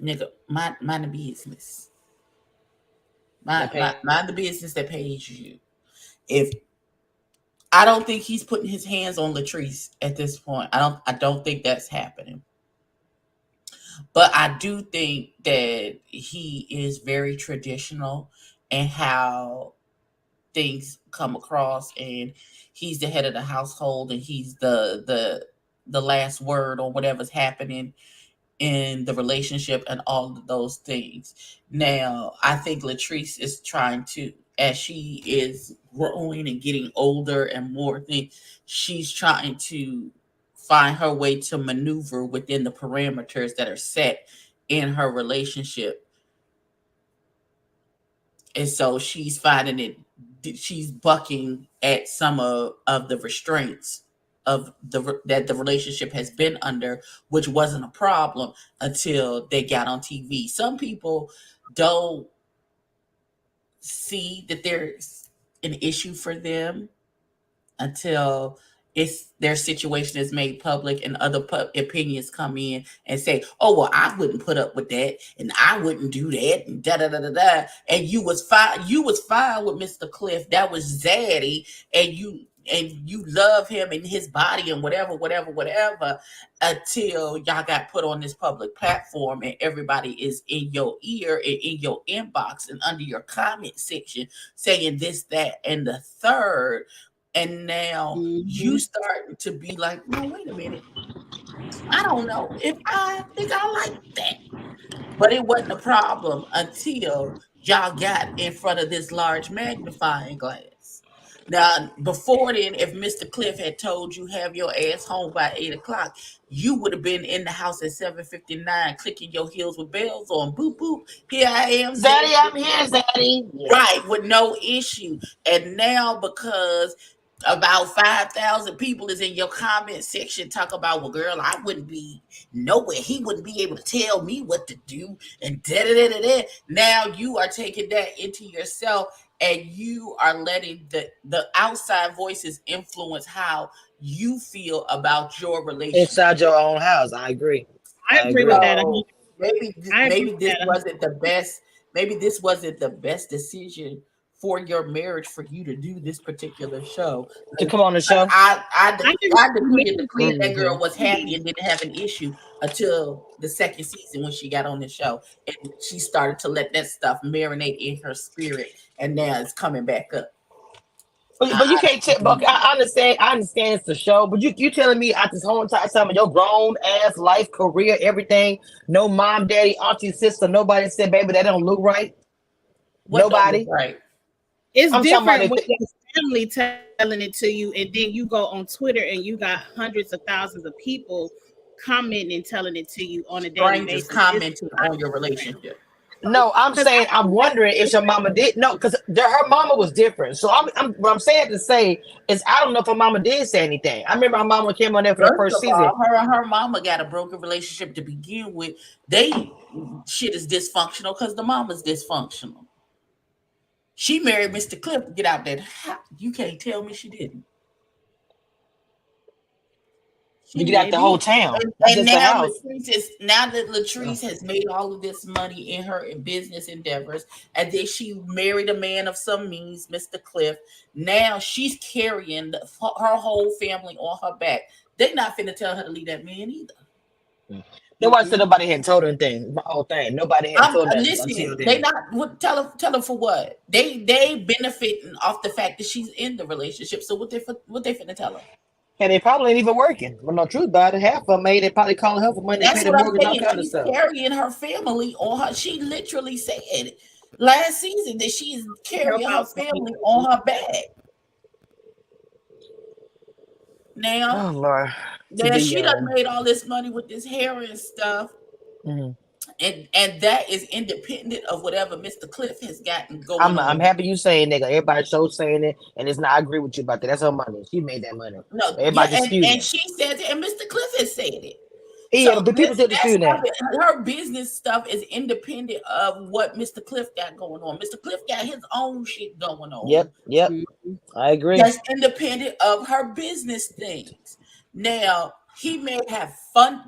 nigga, mind the business. That pain. Mind the business that pays you. If I don't think he's putting his hands on Latrice at this point. I don't think that's happening. But I do think that he is very traditional and how things come across and he's the head of the household and he's the last word on whatever's happening in the relationship and all of those things. Now, I think Latrice is trying to, as she is growing and getting older and more things, she's trying to find her way to maneuver within the parameters that are set in her relationship. And so she's finding she's bucking at some of the restraints of that the relationship has been under, which wasn't a problem until they got on TV. Some people don't see that there's an issue for them until their situation is made public and other opinions come in and say, "Oh well, I wouldn't put up with that, and I wouldn't do that," and da da da da da. And you was fine. You was fine with Mr. Cliff. That was Zaddy, and you love him and his body and whatever, whatever, whatever, until y'all got put on this public platform and everybody is in your ear and in your inbox and under your comment section saying this, that, and the third. And now you Mhm. starting to be like, no, wait a minute. I don't know if I think I like that. But it wasn't a problem until y'all got in front of this large magnifying glass. Now, before then, if Mr. Cliff had told you have your ass home by 8 o'clock, you would have been in the house at 7:59, clicking your heels with bells on. Boop boop. Here I am, Zaddy, Zaddy. I'm here, Zaddy. Yeah. Right, with no issue. And now because about 5,000 people is in your comment section talk about, well, girl, I wouldn't be nowhere. He wouldn't be able to tell me what to do. And da da da da da. Now you are taking that into yourself and you are letting the outside voices influence how you feel about your Inside relationship. your own house. I agree. I I agree with agree. that. So I agree maybe with this that. wasn't the best. Maybe this wasn't the best decision for your marriage for you to do this particular show. To come on the show. I I agree decree and declare that girl was happy with and didn't have an issue until the second season when she got on the show and she started to let that stuff marinate in her spirit and now it's coming back up. But you can't tell. But I understand. I understand it's the show. But you telling me at this whole entire time of your grown ass life, career, everything, no mom, daddy, auntie, sister, nobody said, baby, that don't look right. What don't look Nobody. right? It's I'm talking about different if when your family telling it to you, and then you go on Twitter and you got hundreds of thousands of people commenting and telling it to you on a daily Strangers basis. commenting on your relationship. No, I'm saying I'm wondering if your mama did no, because her mama was different. So what I'm saying to say is I don't know if her mama did say anything. I remember her mama came on there for the First first of season. all, her and her mama got a broken relationship to begin with. They shit is dysfunctional because the mama's dysfunctional. She married Mr. Cliff to get out that house. You can't tell me she didn't. You She get out the whole Maybe. town, not and just the now house. Latrice has made all of this money in her business endeavors, and then she married a man of some means, Mr. Cliff. Now she's carrying her whole family on her back. They not finna tell her to leave that man either. Nobody said nobody had told her anything. My whole thing. Nobody had I'm told her until listen. They then. not what tell her for what they benefiting off the fact that she's in the relationship. So what they finna tell her? And they probably ain't even working. But no truth about it, half of them made they probably calling her for money to pay That's the what I'm mortgage, all saying. kind of She's stuff. carrying her family on her. She literally said last season that she's Help carrying her out some family people. on her back. Now, Oh Lord. To now be she done made all this money with this hair and stuff, mhm. and that is independent of whatever Mr. Cliff has gotten going I'm on. happy you saying that. 'Cause everybody shows saying it, and it's not. I agree with you about that. That's her money. She made that money. No, yeah, Everybody and disputing. she said it, and Mr. Cliff has said it. Yeah, So but people still that disputing stuff, that. her business stuff is independent of what Mr. Cliff got going on. Mr. Cliff got his own shit going on. Yep, yep. Mhm. I agree. That's independent of her business things. Now, he may have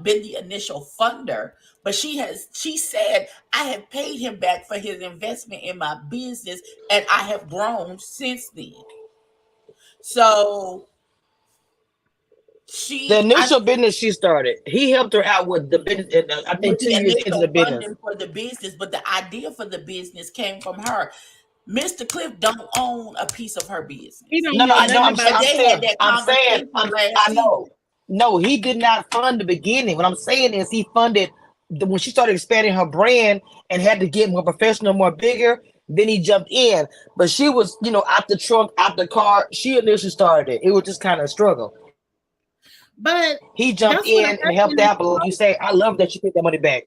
been the initial funder, but she said, I have paid him back for his investment in my business, and I have grown since then. So The I initial business she started, he helped her out with the business. And I with think the 2 years into the initial business. funding for the business, but the idea for the business came from her. Mr. Cliff don't own a piece of her He business. don't No, no, know I know. nothing I'm saying. about And I'm it. they saying. had that I'm saying. conversation last I know. season. No, he did not fund the beginning. What I'm saying is he funded when she started expanding her brand and had to get more professional, more bigger. Then he jumped in, but she was, out the trunk, out the car. She initially started it. It was just kind of a struggle. But He jumped that's what a in and helped husband is out. But like you supposed say, to I do. love that she paid that money back.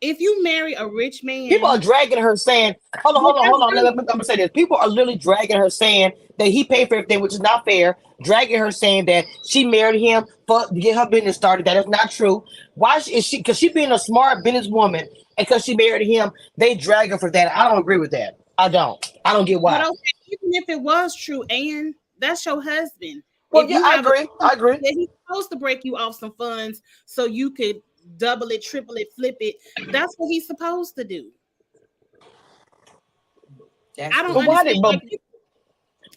If you marry a rich People are man, dragging her saying, hold on, but hold on, that's hold on. true. I'm gonna say this. People are literally dragging her saying that he paid for everything, which is not fair. Dragging her saying that she married him to get her business started. That is not true. Why is she? Because she being a smart business woman and because she married him, they drag her for that. I don't agree with that. I don't. I don't get But why. okay, even if it was true, and that's your husband. Well, If yeah, you I have a agree. I agree. yeah, he's supposed to break you off some funds so you could double it, triple it, flip it. That's what he's supposed to do. That's I don't But why understand. did Like,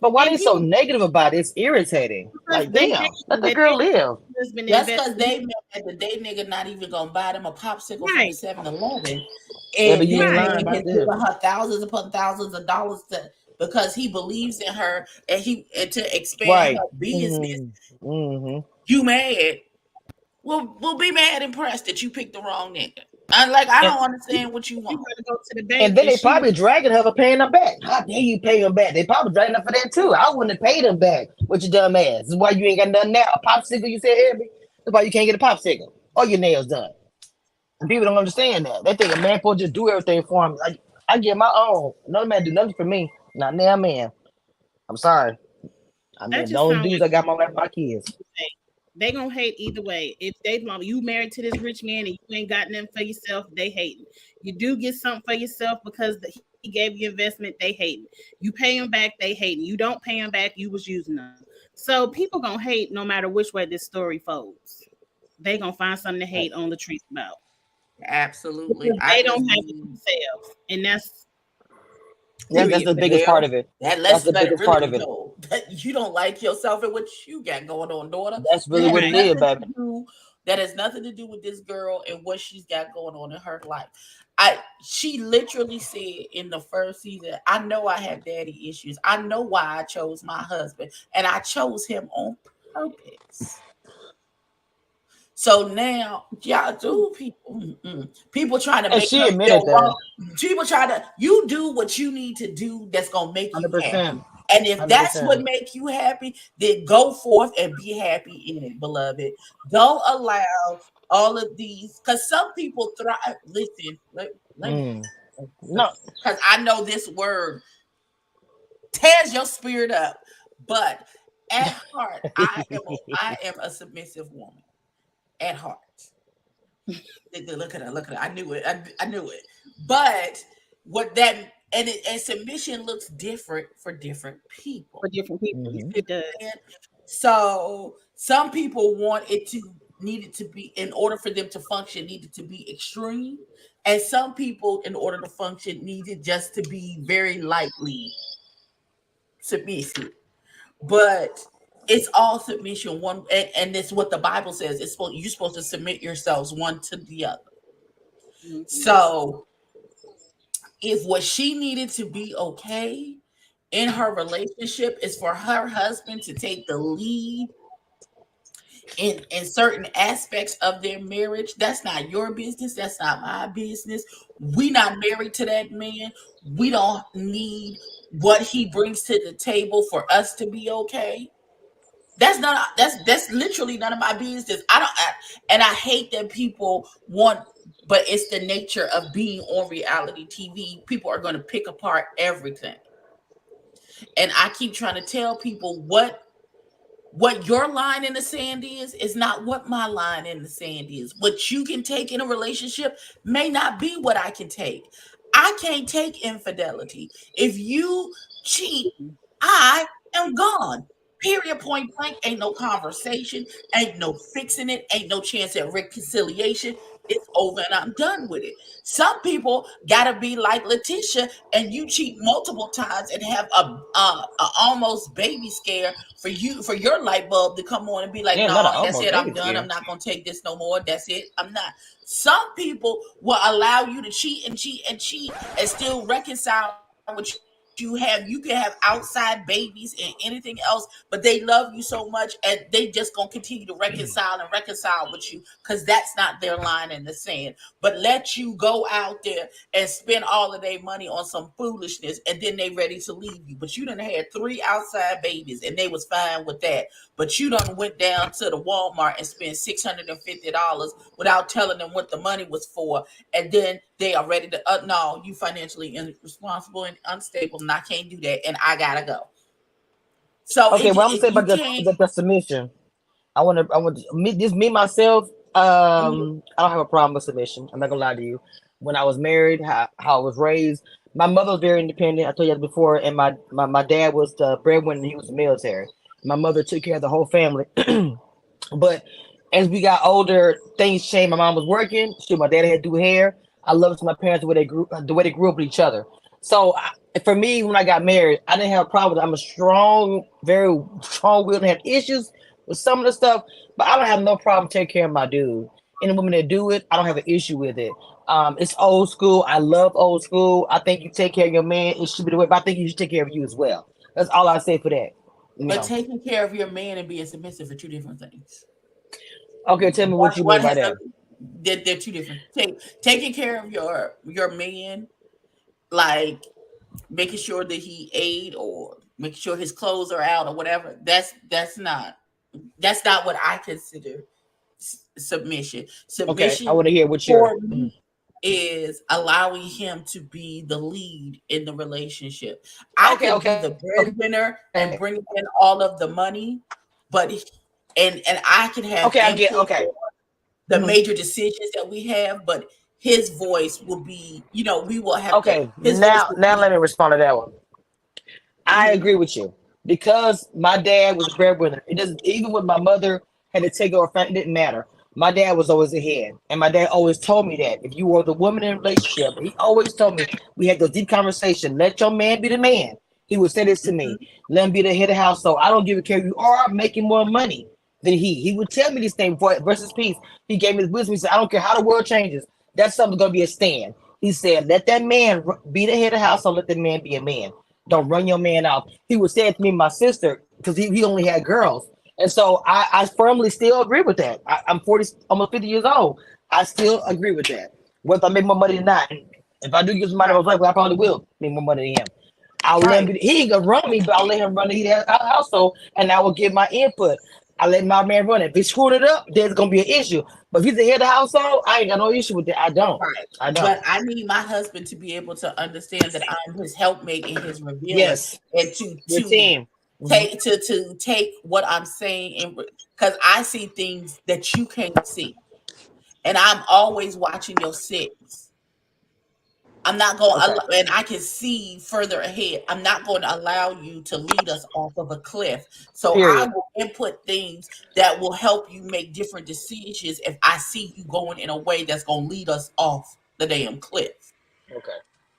but why they and so people negative about it? It's irritating. because Like, they damn, hate let the that girl their live. husband That's invest. because they mad that they nigga not even gonna buy them a popsicle from Right, 7-Eleven. Yeah, but And you this ain't right. lying man has about given this. her thousands upon thousands of dollars because he believes in her and to expand Right. her business. Mm-hmm. Mm-hmm. You mad? We'll be mad and impressed that you picked the wrong nigga. I And don't understand what you You want. gotta go to the And bank then and they she probably dragging her for paying them back. How dare you pay them back? They probably dragging her for that too. I wouldn't have paid them back with your dumb ass. This is why you ain't got nothing now. A popsicle, you said, Abby? That's why you can't get a popsicle or your nails done. And people don't understand that. They think a man supposed to just do everything for him. I get my own. No man do nothing for me. Not now, man. I'm sorry. I that mean, the just only sounds dudes like I got my wife, my kids. they gonna hate either way. If they mama you married to this rich man and you ain't got nothing for yourself, they hating. You do get something for yourself because he gave you investment, they hating. You pay him back, they hating. You don't pay him back, you was using them. So people gonna hate no matter which way this story folds. They gonna find something to hate on Latrice about Absolutely. because I they just don't have it themselves, and that's That's period the for biggest them. part well, of it. that That's let's the let it biggest really part be of it. told that you don't like yourself and what you got going on, daughter. That's really That has what it Right. is, nothing baby. to do. That has nothing to do with this girl and what she's got going on in her life. She literally said in the first season, I know I have daddy issues. I know why I chose my husband, and I chose him on purpose. So now, y'all do people trying to And make she her feel admitted that. wrong. People try to you do what you need to do that's gonna make you 100%. happy. And if that's 100%. what make you happy, then go forth and be happy in it, beloved. Don't allow all of these, because some people thrive. Listen, let me, Mm. No. because I know this word tears your spirit up, but at heart, I am a submissive woman at heart. Look at her, look at her. I knew it. I knew it. But what that and submission looks different for different people. For different people. Mhm. It does. And so some people want it to need it to be in order for them to function, needed to be extreme. And some people, in order to function, needed just to be very lightly submissive. But it's all submission one, and it's what the Bible says. It's supposed you're supposed to submit yourselves one to the other. Mhm. So if what she needed to be okay in her relationship is for her husband to take the lead in certain aspects of their marriage, that's not your business. That's not my business. We not married to that man. We don't need what he brings to the table for us to be okay. That's literally none of my business. And I hate that people want, but it's the nature of being on reality TV. People are going to pick apart everything. And I keep trying to tell people what your line in the sand is not what my line in the sand is. What you can take in a relationship may not be what I can take. I can't take infidelity. If you cheat, I am gone. Period, point blank. Ain't no conversation, ain't no fixing it, ain't no chance at reconciliation. It's over and I'm done with it. Some people gotta be like Letitia, and you cheat multiple times and have a almost baby scare for your light bulb to come on and be like, Yeah, not no, an that's almost it, I'm baby done. I'm scare. not gonna take this no more. That's it. I'm not. Some people will allow you to cheat and cheat and cheat and still reconcile with you can have outside babies and anything else, but they love you so much and they just gonna continue to reconcile with you because that's not their line in the sand. But let you go out there and spend all of their money on some foolishness and then they ready to leave you. But you done had 3 outside babies and they was fine with that. But you done went down to the Walmart and spent $650 without telling them what the money was for, and then they are ready to no, you financially irresponsible and unstable, and I can't do that, and I gotta go. So Okay, what I'm saying you about can't. the submission. I want me myself. I don't have a problem with submission. I'm not gonna lie to you. When I was married, how I was raised, my mother was very independent. I told you that before, and my dad was the breadwinner. He was in the military. My mother took care of the whole family. But as we got older, things changed. My mom was working. Shoot, my dad had to do hair. I loved my parents the way they grew up with each other. So for me, when I got married, I didn't have a problem with it. I'm a strong, very strong willed and have issues with some of the stuff, but I don't have no problem taking care of my dude. Any women that do it, I don't have an issue with it. It's old school. I love old school. I think you take care of your man. It should be the way, but I think you should take care of you as well. That's all I say for that. You But know. taking care of your man and being submissive are two different things. Okay, tell me what you What mean by has that. they're two different. Taking care of your man, like making sure that he ate or making sure his clothes are out or whatever. That's not what I consider submission. Okay, I Submission want to hear what you're. for Mhm. me is allowing him to be the lead in the relationship. I Okay, can be okay, the breadwinner and okay, bring in all of the money, but and I can have okay. I get. input Okay. on the Mhm. major decisions that we have, but his voice will be, we will have to. Okay. His voice Now, will now be. let me respond to that one. I Mhm. agree with you because my dad was a breadwinner. It doesn't even when my mother had to take over, it didn't matter. My dad was always ahead, and my dad always told me that if you were the woman in a relationship, he always told me we had those deep conversations. Let your man be the man. He would say this to me. Mhm. Let him be the head of the household. I don't give a care. You are making more money than he. He would tell me this thing before versus peace. He gave me his wisdom. He said, I don't care how the world changes. That's something gonna be a stand. He said, let that man be the head of the household. Let that man be a man. Don't run your man out. He would say it to me and my sister because he only had girls. And so I firmly still agree with that. I'm 40, almost 50 years old. I still agree with that. Whether I make more money or not. If I do get somebody else, I probably will make more money than him. I'll let him Right. be, he ain't gonna run me, but I'll let him run the household and I will give my input. I let my man run it. If he screwed it up, there's gonna be an issue. But if he's the head of the household, I ain't got no issue with that. I don't. Right. I don't. But I need my husband to be able to understand that I'm his helpmate in his revealing, Yes. and Your team. to take what I'm saying, and because I see things that you can't see, and I'm always watching your six. I'm not going Okay. to, and I can see further ahead. I'm not going to allow you to lead us off of a cliff. So I Period. will input things that will help you make different decisions if I see you going in a way that's going to lead us off the damn cliff. Okay.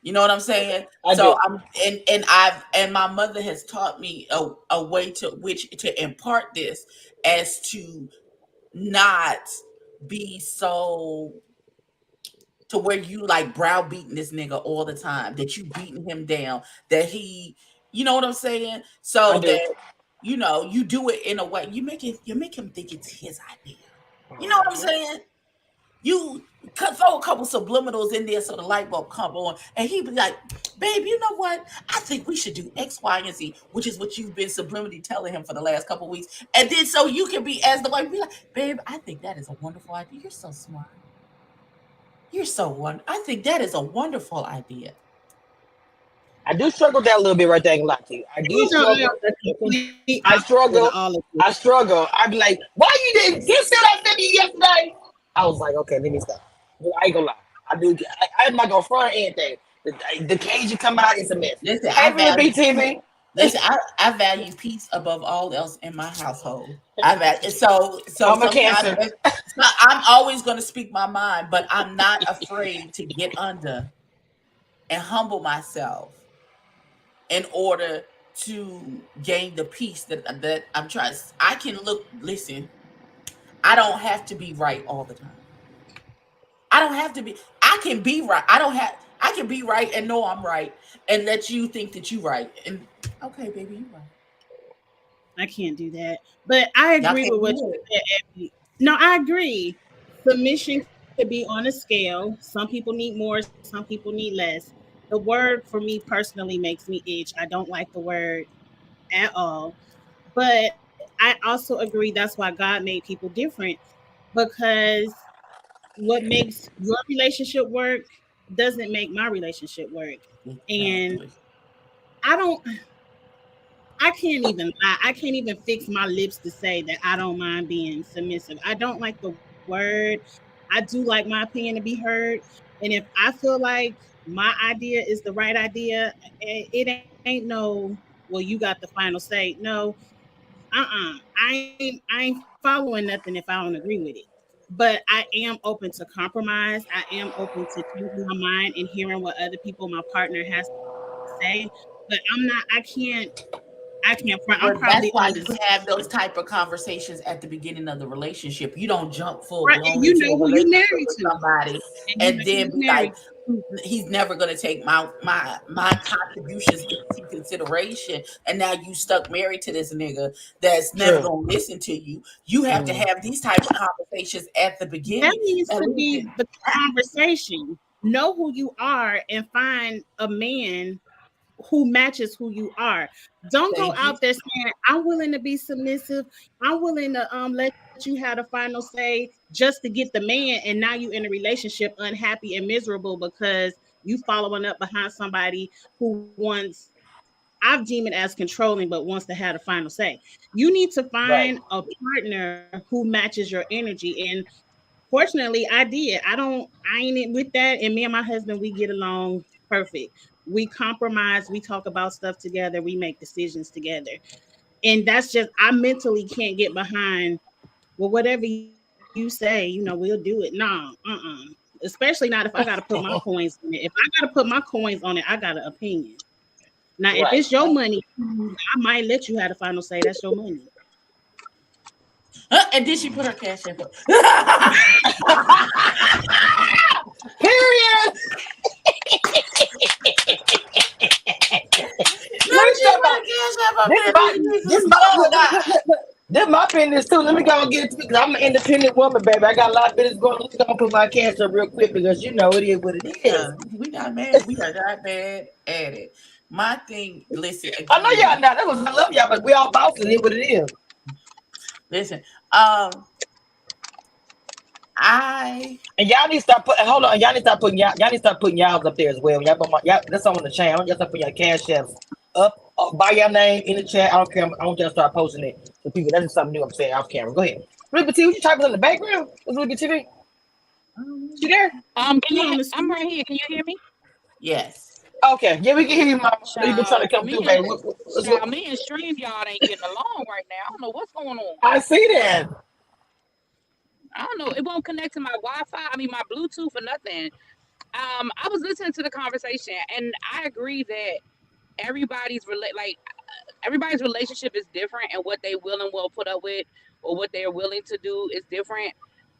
You know what I'm Okay. saying? I So do. and my mother has taught me a way to which to impart this as to not be so to where you like browbeating this nigga all the time, that you beating him down, that he, you know what I'm saying? I So do. that you do it in a way you make him think it's his idea. You know what I'm saying? You throw a couple subliminals in there so the light bulb come on, and he be like, "Babe, you know what? I think we should do X, Y, and Z," which is what you've been subliminally telling him for the last couple of weeks. And then so you can be as the wife, be like, "Babe, I think that is a wonderful idea. You're so smart. You're so one. I think that is a wonderful idea." I do struggle with that a little bit right there. I ain't gonna lie to you. I do You know, I'm struggle. the complete I opposite of struggle. all of this. I struggle. I'd be like, why you didn't you see what I said to you yesterday? I was like, okay, let me stop. I ain't gonna lie. I do. I'm not gonna front anything. The cage you come out is a mess. Listen, Hey, little BTV. I value peace above all else in my household. I value so I'm a sometimes cancer. I'm always going to speak my mind, but I'm not afraid to get under and humble myself in order to gain the peace that I'm trying. I can listen. I don't have to be right all the time. I don't have to be. I can be right. I don't have. I can be right and know I'm right, and let you think that you right. And okay, baby, you right. I can't do that. But I Y'all agree can't with what do you it. said, Abby. No, I agree. Submission could be on a scale. Some people need more, some people need less. The word for me personally makes me itch. I don't like the word at all. But I also agree that's why God made people different, because what makes your relationship work doesn't make my relationship work. And Exactly. I don't I can't even lie. I can't even fix my lips to say that I don't mind being submissive. I don't like the word. I do like my opinion to be heard. And if I feel like my idea is the right idea, it ain't no, well, you got the final say. No, I ain't following nothing if I don't agree with it. But I am open to compromise. I am open to changing my mind and hearing what other people, my partner, has to say. But I can't front. I'm But probably that's only why you have those type of conversations at the beginning of the relationship. You don't jump full right, and blown you into a know who you relationship married with to, somebody and you and know who then you be like, married to. he's never going to take my contributions into consideration. And now you stuck married to this nigga that's never True. going to listen to you. You have to Mm. have these type of conversations at the That beginning. needs At to least be the conversation. Know who you are and find a man who matches who you are. Don't go thank you. out there saying, I'm willing to be submissive. I'm willing to let you have the final say just to get the man, and now you in a relationship unhappy and miserable because you following up behind somebody who wants, I've deemed it as controlling, but wants to have the final say. You need to Right. find a partner who matches your energy. And fortunately, I did. I ain't with that. And me and my husband, we get along perfect. We compromise, we talk about stuff together, we make decisions together. And that's just, I mentally can't get behind, well, whatever you say, we'll do it. No, especially not if I got to put my coins on it. If I got to put my coins on it, I got an opinion. Now, if it's your Right. money, I might let you have the final say. That's your money. And then she put her cash in. Period. No, Let me she step put out. her cash up This there. my this my Oh look, look, God. look, look, look. This my business too. Let me go and get it because I'm an independent woman, baby. I got a lot of business going on. Let me go and put my cash up real quick because you know it is what it is. We got mad. We got that bad at it. My thing, listen I know again. y'all not. That was I love y'all, but we all bosses. It is what it is. Listen. Um, I And y'all need to start putting. Hold on, y'all need to start putting y'all need to start putting y'all's up there as well. Y'all, y'all that's on the channel. Y'all start putting your cash apps up by your name in the chat. I don't care. I want y'all to start posting it to people. That's just something new. I'm saying off camera. Go ahead. Ruby T, what you typing in the background? What's Ruby TV? She there? Can You you? on the I'm screen? right here. Can you hear me? yes. Okay, yeah, we can hear you, Mama. I know you been trying to Child, come me through, and baby. child, me and Stream y'all ain't getting along right now. I don't know what's going on. I see that. I don't know. It won't connect to my Wi-Fi. I mean, my Bluetooth or nothing. I was listening to the conversation, and I agree that like everybody's relationship is different, and what they will and will put up with, or what they're willing to do, is different.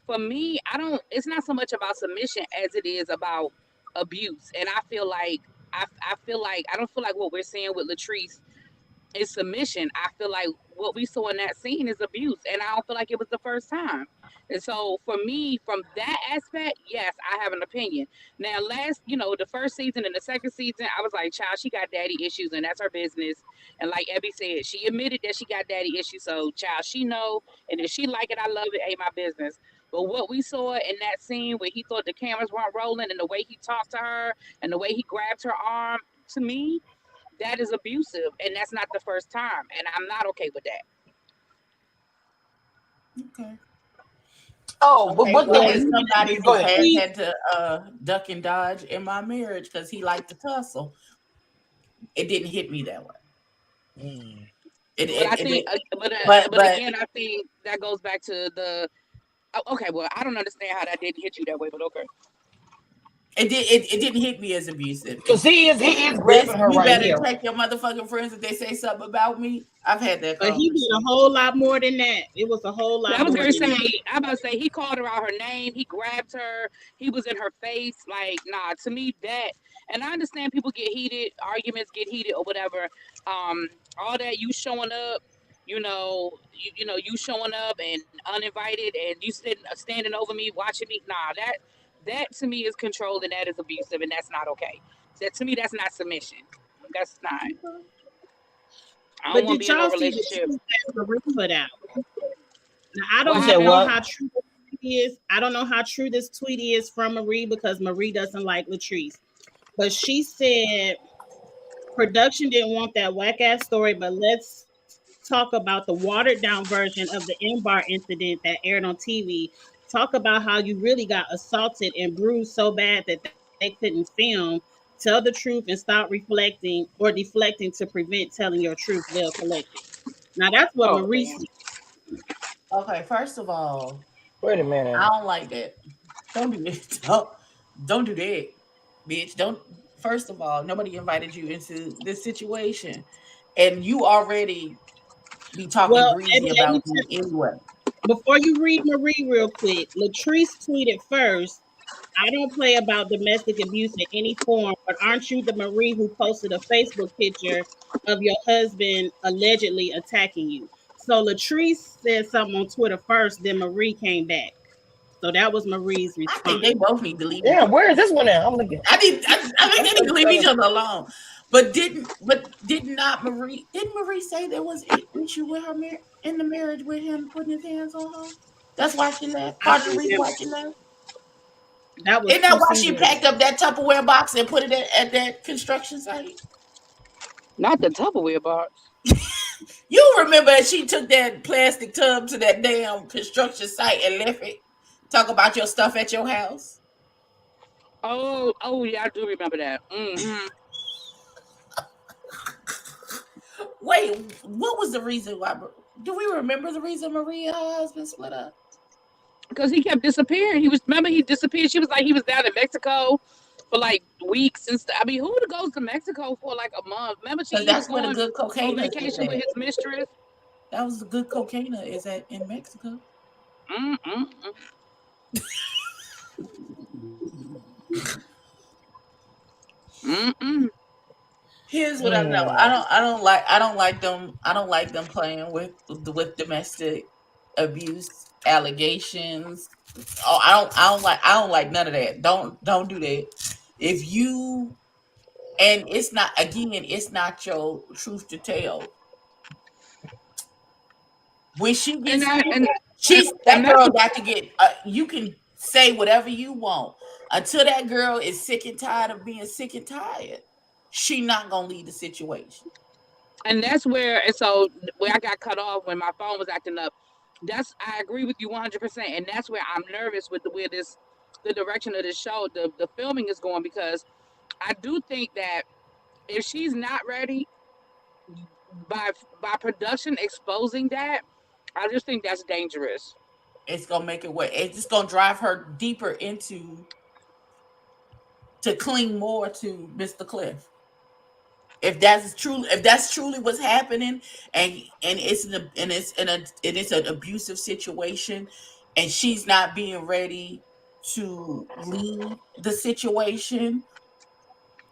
For me, I don't. It's not so much about submission as it is about abuse, and I feel like I feel like I don't feel like what we're seeing with Latrice is submission. I feel like what we saw in that scene is abuse, and I don't feel like it was the first time. And so, for me, from that aspect, yes, I have an opinion. Now, the first season and the second season, I was like, "Child, she got daddy issues, and that's her business." And like Ebby said, she admitted that she got daddy issues. So, child, she know, and if she like it, I love it. Ain't my business. But what we saw in that scene where he thought the cameras weren't rolling, and the way he talked to her, and the way he grabbed her arm, to me, that is abusive, and that's not the first time, and I'm not okay with that. Okay. Oh, but Okay. one Well, thing Well, as we somebody go who ahead. has we had to duck and dodge in my marriage because he liked to tussle, it didn't hit me that way. Mm. But I It think, did. but But again, I think that goes back to the. Okay, well, I don't understand how that didn't hit you that way, but okay. it didn't hit me as abusive. Cause It's he is this, grabbing her you right better here. check your motherfucking friends if they say something about me. I've had that but he did a conversation. whole lot more than that. It was a whole lot I was more gonna than say, that. I'm about to say he called her out her name, he grabbed her, he was in her face, like nah. To me, that, and I understand people get heated, arguments get heated or whatever. Um, all that you showing up, you showing up and uninvited, and you standing over me, watching me. Nah, that to me is control, and that is abusive, and that's not okay. That to me, that's not submission. That's not. I don't But want to did be in no y'all see the relationship. truth that Marie put out? Now, I What You don't said know happened? how what? true this tweet is. I don't know how true this tweet is from Marie because Marie doesn't like Latrice. But she said production didn't want that whack ass story, but let's talk about the watered down version of the M bar incident that aired on TV. Talk about how you really got assaulted and bruised so bad that they couldn't film. Tell the truth and stop reflecting or deflecting to prevent telling your truth. They'll collect it. Now that's what Oh Marie man. said. Okay, first of all, Wait a I minute. don't like that. Don't do it. Don't do that, bitch. Don't. First of all, nobody invited you into this situation, and you already be talking Well, greasy let about me me anyway. before you read Marie real quick, Latrice tweeted first, I don't play about domestic abuse in any form, but aren't you the Marie who posted a Facebook picture of your husband allegedly attacking you? So Latrice said something on Twitter first, then Marie came back. So that was Marie's I think they response. both need to leave each Yeah, other. where is this one at? I'm looking. I think I'm, they need I'm to leave trying each to. other alone. But did not Marie? Didn't Marie say there was an issue with her in the marriage with him putting his hands on her? That's why she left. I Part of the don't reason why remember. she left. That was Isn't that two why she seasons packed ago. up that Tupperware box and put it at that construction site? Not the Tupperware box. You remember she took that plastic tub to that damn construction site and left it. Talk about your stuff at your house. Oh yeah, I do remember that. Wait, what was the reason why? Do we remember the reason Maria and her husband split up? Because he kept disappearing. Remember he disappeared. She was like he was down in Mexico for like weeks and stuff. I mean, who goes to Mexico for like a month? Remember Because he was that's where the going good on cocaine is vacation with at. his mistress. That was the good cocaine is at in Mexico. Mm mm mm mm. Here's what I know. Mm. I don't like them playing with domestic abuse allegations. Oh, I don't like none of that. Don't do that. If you and it's not again, it's not your truth to tell. When she And gets I and she's and that that's girl the got to get you can say whatever you want. Until that girl is sick and tired of being sick and tired, she not gonna leave the situation. And that's where, and so where I got cut off when my phone was acting up. That's I agree with you 100%, and that's where I'm nervous with the where this the direction of this show, the filming is going, because I do think that if she's not ready by production exposing that, I just think that's dangerous. It's gonna make it work. It's just gonna drive her deeper into to cling more to Mr. Cliff. If that's truly what's happening, and it's an abusive situation, and she's not being ready to leave the situation,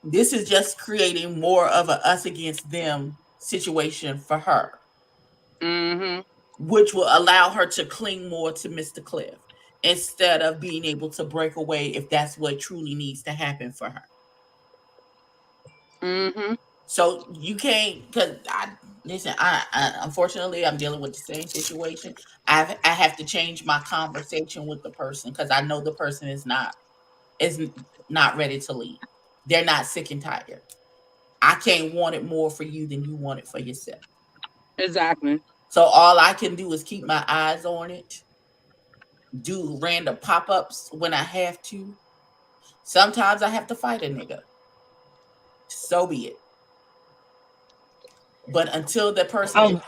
this is just creating more of a us against them situation for her, Mm-hmm. which will allow her to cling more to Mr. Cliff instead of being able to break away if that's what truly needs to happen for her. Mm-hmm. So you can't, because I listen. I unfortunately I'm dealing with the same situation. I have to change my conversation with the person because I know the person is not ready to leave. They're not sick and tired. I can't want it more for you than you want it for yourself. Exactly. So all I can do is keep my eyes on it, do random pop ups when I have to. Sometimes I have to fight a nigga. So be it. But I'm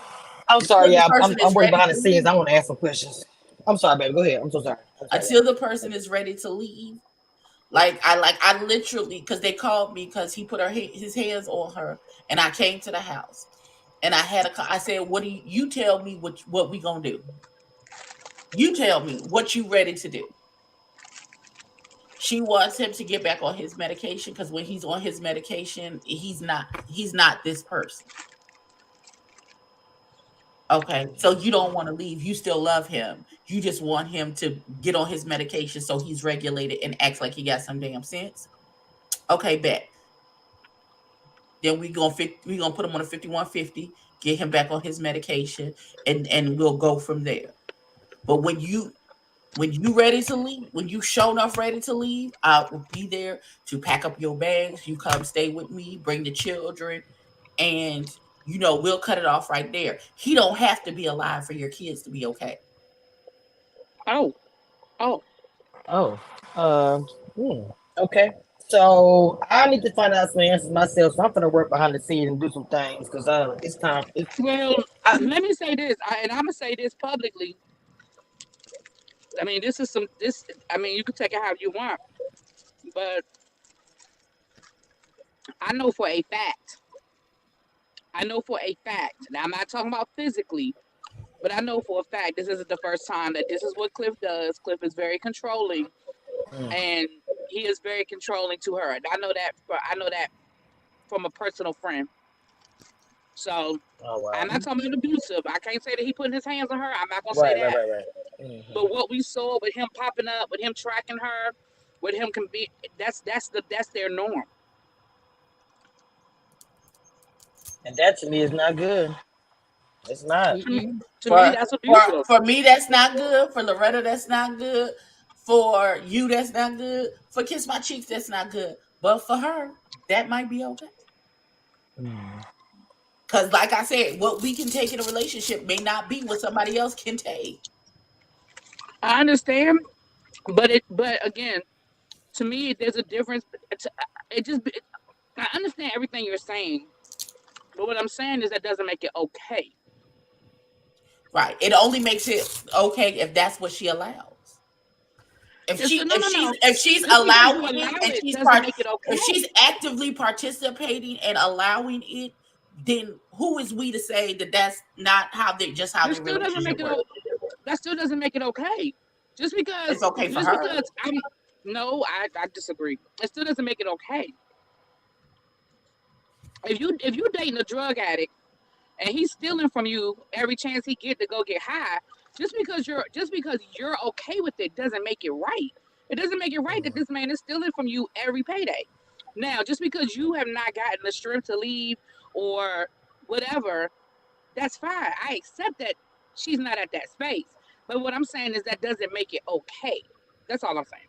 I'm sorry, until the yeah. person I'm is working ready behind the to scenes. leave, I want to ask some questions. I'm sorry, baby. Go ahead. I'm so sorry. I'm sorry. until the person is ready to leave. I literally, because they called me because he put his hands on her, and I came to the house, and I said, "What do you tell me what we gonna do? You tell me what you ready to do." She wants him to get back on his medication because when he's on his medication, he's not this person. Okay, so you don't want to leave. You still love him. You just want him to get on his medication so he's regulated and acts like he got some damn sense. Okay, bet. Then we gonna put him on a 5150, get him back on his medication, and we'll go from there. But when you ready to leave, when you show enough ready to leave, I will be there to pack up your bags. You come stay with me, bring the children, and we'll cut it off right there. He don't have to be alive for your kids to be okay. Oh, oh, Oh, um, okay. So I need to find out some answers myself. So I'm gonna work behind the scenes and do some things because it's time. well, I, let me say this, and I'm gonna say this publicly. I mean, this is some this. I mean, you can take it how you want, but I know for a fact. I know for a fact. Now, I'm not talking about physically, but I know for a fact this isn't the first time that this is what Cliff does. Cliff is very controlling, mm, and he is very controlling to her. And I know that. I know that from a personal friend. So oh I'm wow. not talking about abusive. I can't say that he putting his hands on her. I'm not gonna say Right, right, that. right, right. But what we saw with him popping up, with him tracking her, with him can be that's their norm. And that to me is not good. It's not. To me, Mm-mm. to me, For that's for abusive. for me, that's not good. For Loretta, that's not good. For you, that's not good. For Kiss My Cheeks, that's not good. But for her, that might be okay. Mm. Because, like I said, what we can take in a relationship may not be what somebody else can take. I understand, but again, to me, there's a difference. It just I understand everything you're saying, but what I'm saying is that doesn't make it okay. Right? It only makes it okay if that's what she allows. If It's she no, if no, she's no. if she's Just because you allowing it allow and it doesn't make it if okay. she's actively participating and allowing it, then who is we to say that that's not how This their still doesn't relationship make it. works? That still doesn't make it okay. Just It's because, okay for just her. because I'm. No, I disagree. It still doesn't make it okay. If you dating a drug addict and he's stealing from you every chance he get to go get high, just because you're okay with it doesn't make it right. It doesn't make it right that this man is stealing from you every payday. Now, just because you have not gotten the strength to leave or whatever, that's fine. I accept that she's not at that space. But what I'm saying is that doesn't make it okay. That's all I'm saying.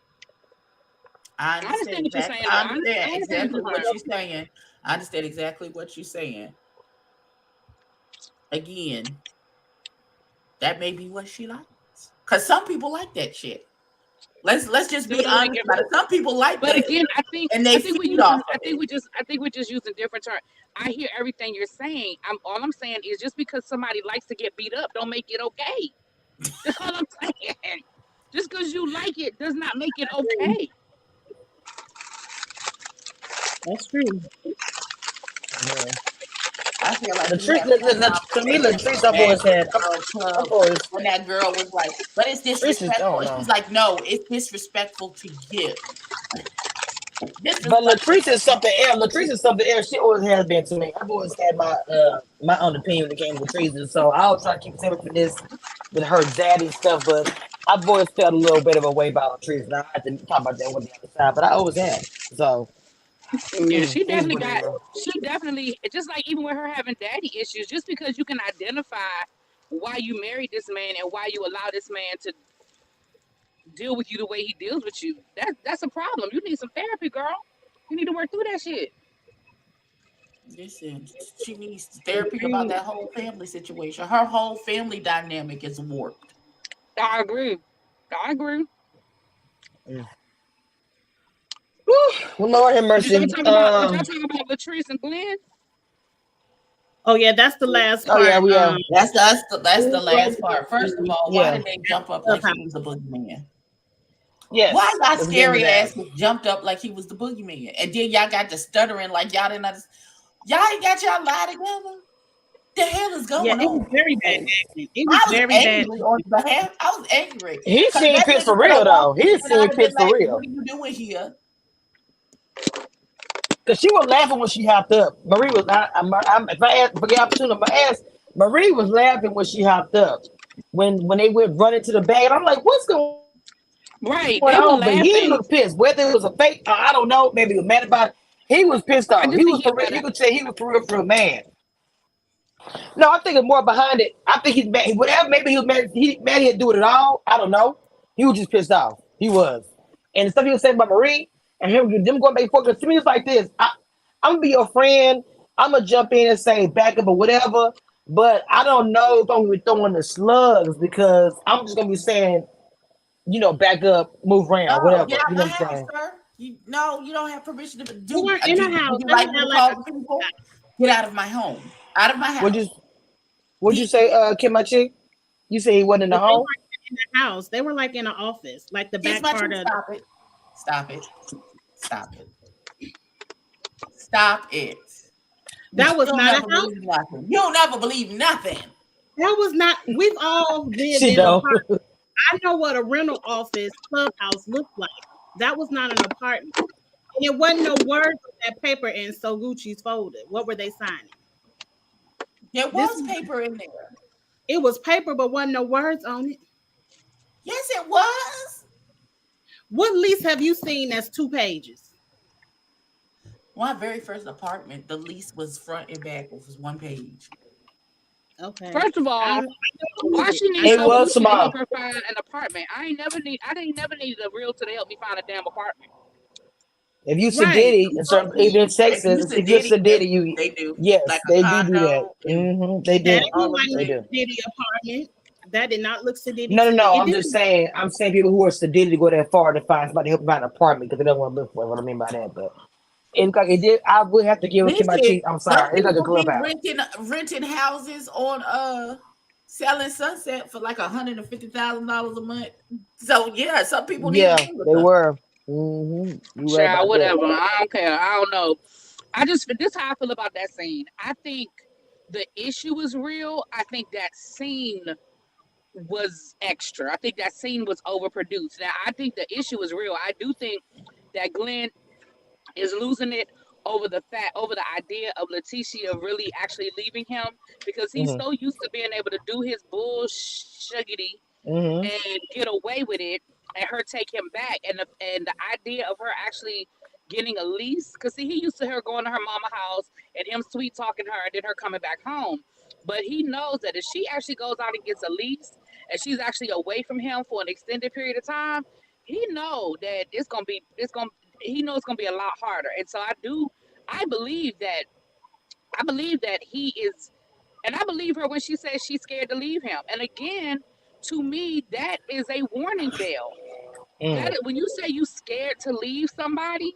I I understand understand what you're exactly. saying, though. I I understand understand exactly what what you're you're saying. I understand exactly what you're saying. Again, that may be what she likes. Cause some people like that shit. Let's just saying. be They like honest it. about it. Some people like But that, again, and they I think we're feed using off of it. I think we're just using different terms. I hear everything you're saying. All I'm saying is just because somebody likes to get beat up, don't make it okay. That's all I'm saying. Just because you like it does not make it okay. That's true. Yeah. I feel like we Latrice, had a whole to me, conversation Latrice, back in the I've club always, when that girl was like, "But it's Latrice is, I disrespectful," don't and know. she's like, "No, it's disrespectful to give. But Disrespectful." Latrice is something else. Latrice is something else. She always has been to me. I've always had my own opinion when it came to Latrice. So I always try to keep separate from this with her daddy stuff. But I've always felt a little bit of a way about Latrice. And I had to talk about that with the other side. But I always have. So Yeah, it is what it is. she definitely, just like even with her having daddy issues, just because you can identify why you married this man and why you allow this man to deal with you the way he deals with you, that's a problem. You need some therapy, girl. You need to work through that shit. Listen, she needs therapy about that whole family situation. Her whole family dynamic is warped. I agree. I agree. Mm. Whew. Well, Lord have mercy. Did y'all talk about Latrice and Glenn? Oh yeah, that's the last Oh yeah, part. we are. That's the last part. First of all, why Yeah. did they jump up like he was the boogeyman? Why Yes. y'all Let's get into scary that. asses jumped up like he was the boogeyman? And then y'all got to stuttering like y'all didn't understand. Y'all ain't got y'all lie together. The hell is Yeah, going it was on? very bad acting. It was I was very bad. angry on behalf. I was angry He because seen that Pitts nigga for could real have though. walked in He and I'd seen have been Pitts for like, real. "What are you doing here?" Cause she was laughing when she hopped up. Marie was. If I ask, forget opportunity, I'm gonna ask. Marie was laughing when she hopped up. When they went running to the bag, I'm like, what's going on? But he didn't look pissed. Right. Whether They it were was a fake, laughing. I don't know. Maybe he was mad about it. He was pissed off. He was for real. I You just could think say he he was better. for real man. No, I think it's more behind it. I think he's mad. Whatever. Maybe he was mad. He mad. He didn't do it at all. I don't know. He was just pissed off. He was. And the stuff he was saying about Marie and him, them going back and forth. Because to me, it's like this. I'm gonna be your friend. I'm gonna jump in and say back up or whatever. But I don't know if I'm gonna be throwing the slugs because I'm just gonna be saying, back up, move around, No, whatever. get out You know my what I'm house, saying? sir. No, you don't have permission to They do. weren't in a Do house. you They like was me at to like call a the people? Get out of my home. Out of my What'd you house. What'd you He, say, Kimachi? You say he wasn't in the but they home? weren't in the house. They were like in an office, like the kiss back my part tree. of. Stop it. Stop it. Stop it. Stop it. That was You'll not a never house. believe nothing. You'll never believe nothing. That was not. We've all lived She in don't. apartments. I know what a rental office clubhouse looked like. That was not an apartment. And it wasn't no words on that paper in So Gucci's folder. What were they signing? There This was paper in there. it was paper, but wasn't no words on it. Yes, it was. What lease have you seen that's 2 pages? My very first apartment, the lease was front and back. It was one page. Okay. First of I all, don't why need it. she I needs It so know was Gucci to help small. her find an apartment? I ain't never needed a realtor to help me find a damn apartment. If you right. Sadiddy, and certain even in If you Texas, if you're Sadiddy, yes, Sadiddy, they do. yes, Like a they do that. condo and They That do. didn't look all of like They no that. do. Diddy apartment. That did not look Diddy No, to no, me. no. It I'm didn't. just saying. I'm saying people who are Sadiddy to go that far to find somebody to help them find an apartment because they don't want to live for it. What I mean by that, but it looked like it did. I would have to give it to my Listen, cheek. I'm some sorry. It's like a people be clubhouse. renting houses on selling Sunset for like $150,000 a month. So yeah, some people need to Yeah, live with they them. were. You right Child, about that. whatever. I don't care. I don't know. This is how I feel about that scene. I think the issue is real. I think that scene was extra. I think that scene was overproduced. Now I think the issue is real. I do think that Glenn is losing it over the idea of Leticia really actually leaving him because he's hmm so used to being able to do his bullshiggity hmm and get away with it and her take him back and the idea of her actually getting a lease because see he used to her going to her mama house and him sweet talking her and then her coming back home but he knows that if she actually goes out and gets a lease and she's actually away from him for an extended period of time he know that he knows it's gonna be a lot harder. And so I believe that he is, and I believe her when she says she's scared to leave him. And again, to me, that is a warning bell. Mm. When you say you scared to leave somebody,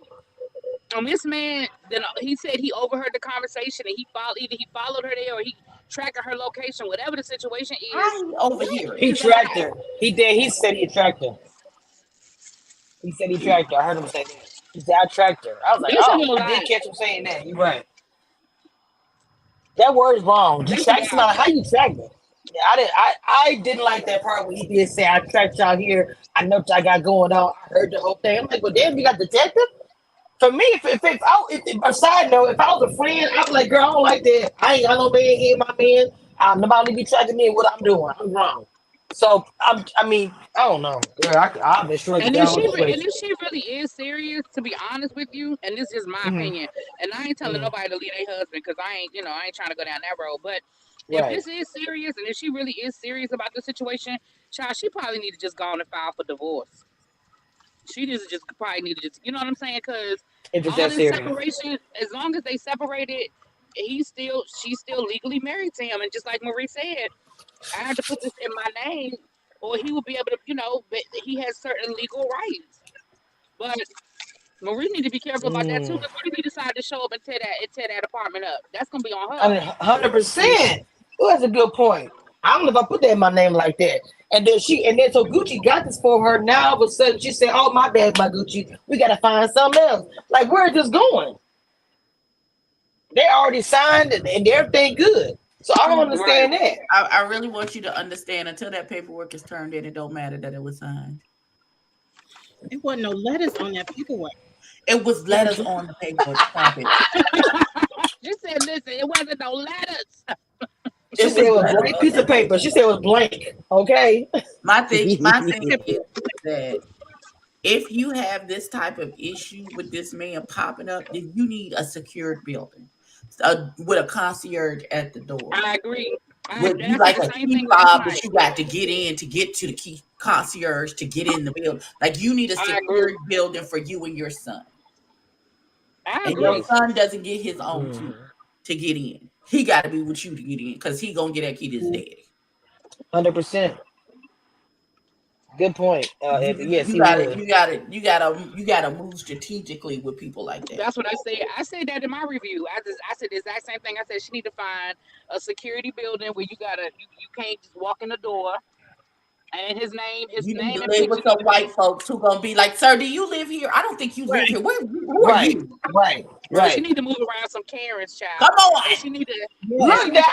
this man, then he said he overheard the conversation and either he followed her there or he tracking her location, whatever the situation is. I overhear it. He Niggas got tracked her. He did. He said he tracked her. He said he tracked her. I heard him say that. He said I tracked her. I was like, it's a oh, whole I lot. did catch him saying that. You're right. That word is wrong. You They track wild. somebody. How you track them? Yeah, I didn't like that part when he did say I tracked y'all here. I know what y'all got going on. I heard the whole thing. I'm like, well, damn, you got detective. For me, if a side note, if I was a friend, I'd be like, girl, I don't like that. I ain't got no man here, my man. Nobody be tracking me and what I'm doing. I'm wrong. So I mean, I don't know. Girl, I've been sure And that if whole situation. she really is serious, to be honest with you, and this is my Hmm. opinion, and I ain't telling Hmm. nobody to leave their husband because I ain't trying to go down that road. But if Right. this is serious, and if she really is serious about the situation, child, she probably need to just go on and file for divorce. She just probably need to just, you know what I'm saying? Because If it's all that this serious. separation, as long as they separated, she's still legally married to him. And just like Marie said, I had to put this in my name, or he would be able to, but he has certain legal rights. But Marie need to be careful about that too, Mm. because what if he decide to show up and tear that apartment up? That's gonna be on I her. mean, 100%. Well, that's a good point. I don't know if I put that in my name like that. And then so Gucci got this for her. Now all of a sudden she said, "Oh, my bad, my Gucci. We gotta find something else." Like, where is this going? They already signed and everything good. So I don't Right. understand that. I really want you to understand until that paperwork is turned in, it don't matter that it was signed. There wasn't no letters on that paperwork. It was letters on the paperwork. Stop it. She said, "Listen, it wasn't no letters." She It said it was was a letters blank on piece that of paper. She said it was blank. Okay. my thing is that if you have this type of issue with this man popping up, then you need a secured building with a concierge at the door. I agree. With And you I said like the a same key thing last fob that night. you got to get in to get to the key concierge to get in the building. Like you need a I agree. secured building for you and your son. I And your agree. son doesn't get his own key Mhm. to get in. He got to be with you to get in because he gonna get that key to his daddy. 100%. Good point. Yes, You he gotta, would. you gotta, you gotta, you gotta move strategically with people like that. That's what I said. I said that in my review. I said the exact same thing. I said she need to find a security building where you can't just walk in the door, and his You need name to and live picture with need some to be white folks who gonna be like, "Sir, do you live here? I don't think you live Right. here. Who are Right. you? Right. right. She Right. need to move around some Karens, child, Come and on." Yes. Look down.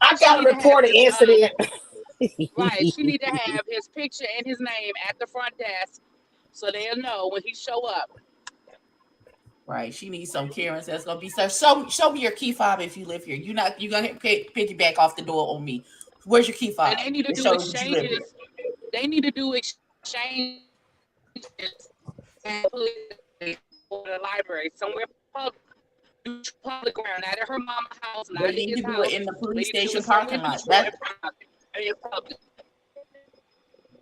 I she gotta need to have report an his incident. right. She need to have his picture and his name at the front desk, so they'll know when he show up. Right. She needs some Karens that's gonna be, "Sir, show me your key fob if you live here. You gonna piggyback off the door on me. Where's your key And fob? they need to It do shows that you live here." exchanges. They need to do exchanges and or the library somewhere public ground, not at her mama's house, not They at need his to do it house. in the They police need to do station it somewhere parking lot. neutral and private and public.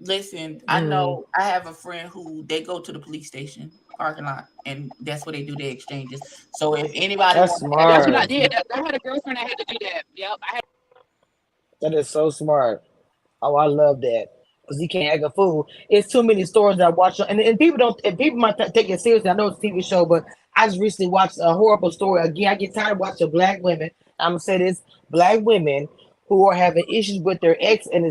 Listen, I Mm, know I have a friend who they go to the police station parking lot, and that's where they do their exchanges. So if anybody that's wants to have That's what I smart. did. I had a girlfriend that had to do that. Yep, I had. That is so smart. Oh, I love that. Because he can't act a fool. It's too many stories that I watch. And people don't, and people might take it seriously. I know it's a TV show, but I just recently watched a horrible story. Again, I get tired of watching black women. I'm going to say this black women who are having issues with their ex. And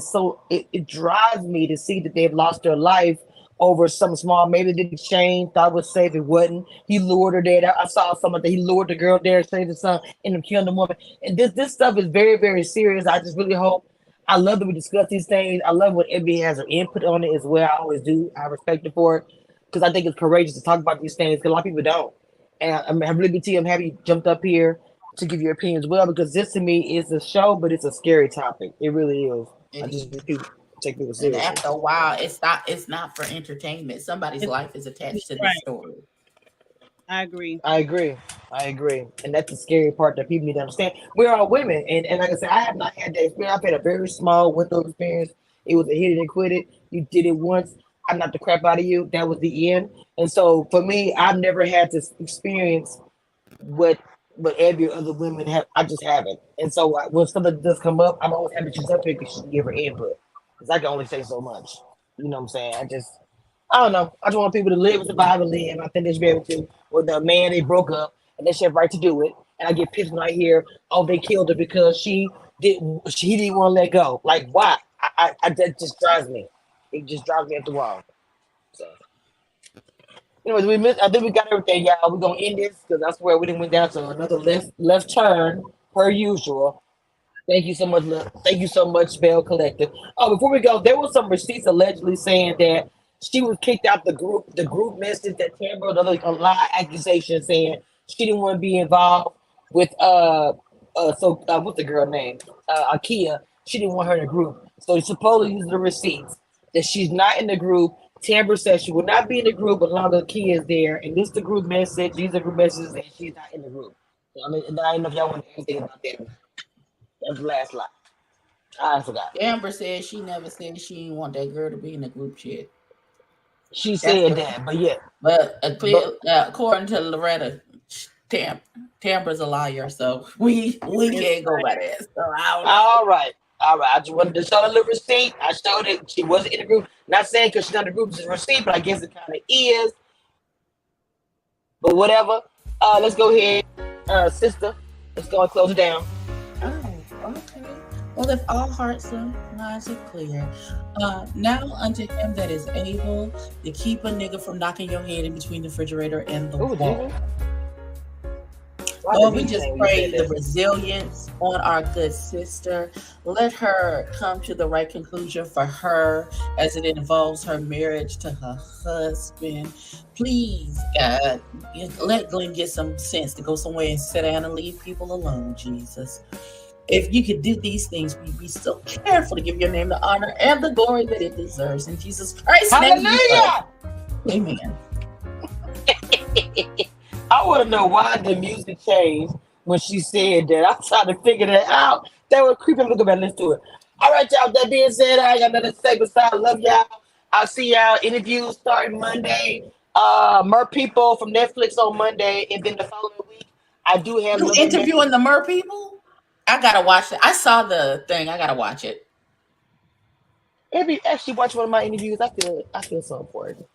it drives me to see that they've lost their life over some small, maybe they did exchange, thought it was safe, it wasn't. He lured her there. I saw someone that he lured the girl there, saved the son, and then killed the woman. And this stuff is very, very serious. I just really hope I love that we discuss these things. I love when NBA has their input on it as well. I always do. I respect it for it because I think it's courageous to talk about these things because a lot of people don't. And I'm really I'm happy you jumped up here to give your opinion as well because this to me is a show, but it's a scary topic. It really is. I it just is. wish people take people And seriously. after a while, it's not for entertainment. Somebody's It's, life is attached to this right. story. I agree. I agree. I agree. And that's the scary part that people need to understand. We're all women. And like I said, I have not had that experience. I've had a very small window experience. It was a hit it and quit it. You did it once. I knocked the crap out of you. That was the end. And so for me, I've never had to experience what every other women have. I just haven't. And so when something does come up, I'm always happy she's up here because she can give her input. Because I can only say so much. You know what I'm saying? I don't know. I just want people to live and survive and live. I think they should be able to. With the man, they broke up and they should have right to do it. And I get pissed when I hear, oh, they killed her because she didn't want to let go. Like, why? That just drives me. It just drives me up the wall. So, anyways, I think we got everything, y'all. We're gonna end this because I swear we didn't went down to another left turn per usual. Thank you so much. Thank you so much, Bell Collective. Oh, before we go, there was some receipts allegedly saying that she was kicked out the group. The group message that Tamara, another a lie accusation saying she didn't want to be involved with what's the girl name? Akia. She didn't want her in the group. So supposedly these are the receipts that she's not in the group. Tamara says she will not be in the group as long as Akia is there. And this is the group message. These are group messages, and she's not in the group. So, I mean, I don't know if y'all want to anything about that. That's the last lie. I forgot. Amber said she never said she didn't want that girl to be in the group chat. She said that, but yeah. But according to Loretta, Tambra's a liar, so we can't go by that. So I don't know. All right. I just wanted to show the little receipt. I showed it. She wasn't in the group. Not saying because she's not in the group, it's a receipt, but I guess it kind of is. But whatever. Let's go ahead, sister. Let's go and close it down. Oh, okay. Well, if all hearts and minds are clear, now unto him that is able to keep a nigga from knocking your head in between the refrigerator and the wall. Lord, we just pray the resilience on our good sister. Let her come to the right conclusion for her as it involves her marriage to her husband. Please, God, let Glenn get some sense to go somewhere and sit down and leave people alone, Jesus. If you could do these things, we'd be so careful to give your name the honor and the glory that it deserves. In Jesus Christ's name. Hallelujah! Amen. I want to know why the music changed when she said that. I'm trying to figure that out. That was creepy. Look back, let's do it. All right, y'all. That being said, I got nothing to say besides love y'all. I'll see y'all interviews starting Monday. Mer People from Netflix on Monday, and then the following week, I do have you interviewing the Mer People. I gotta watch it. I saw the thing. I gotta watch it. If you actually watch one of my interviews, I feel so important.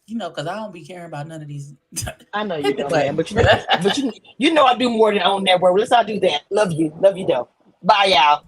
You know, because I don't be caring about none of these. I know you don't, man, but you know I do more than own that word. Let's not do that. Love you though. Bye, y'all.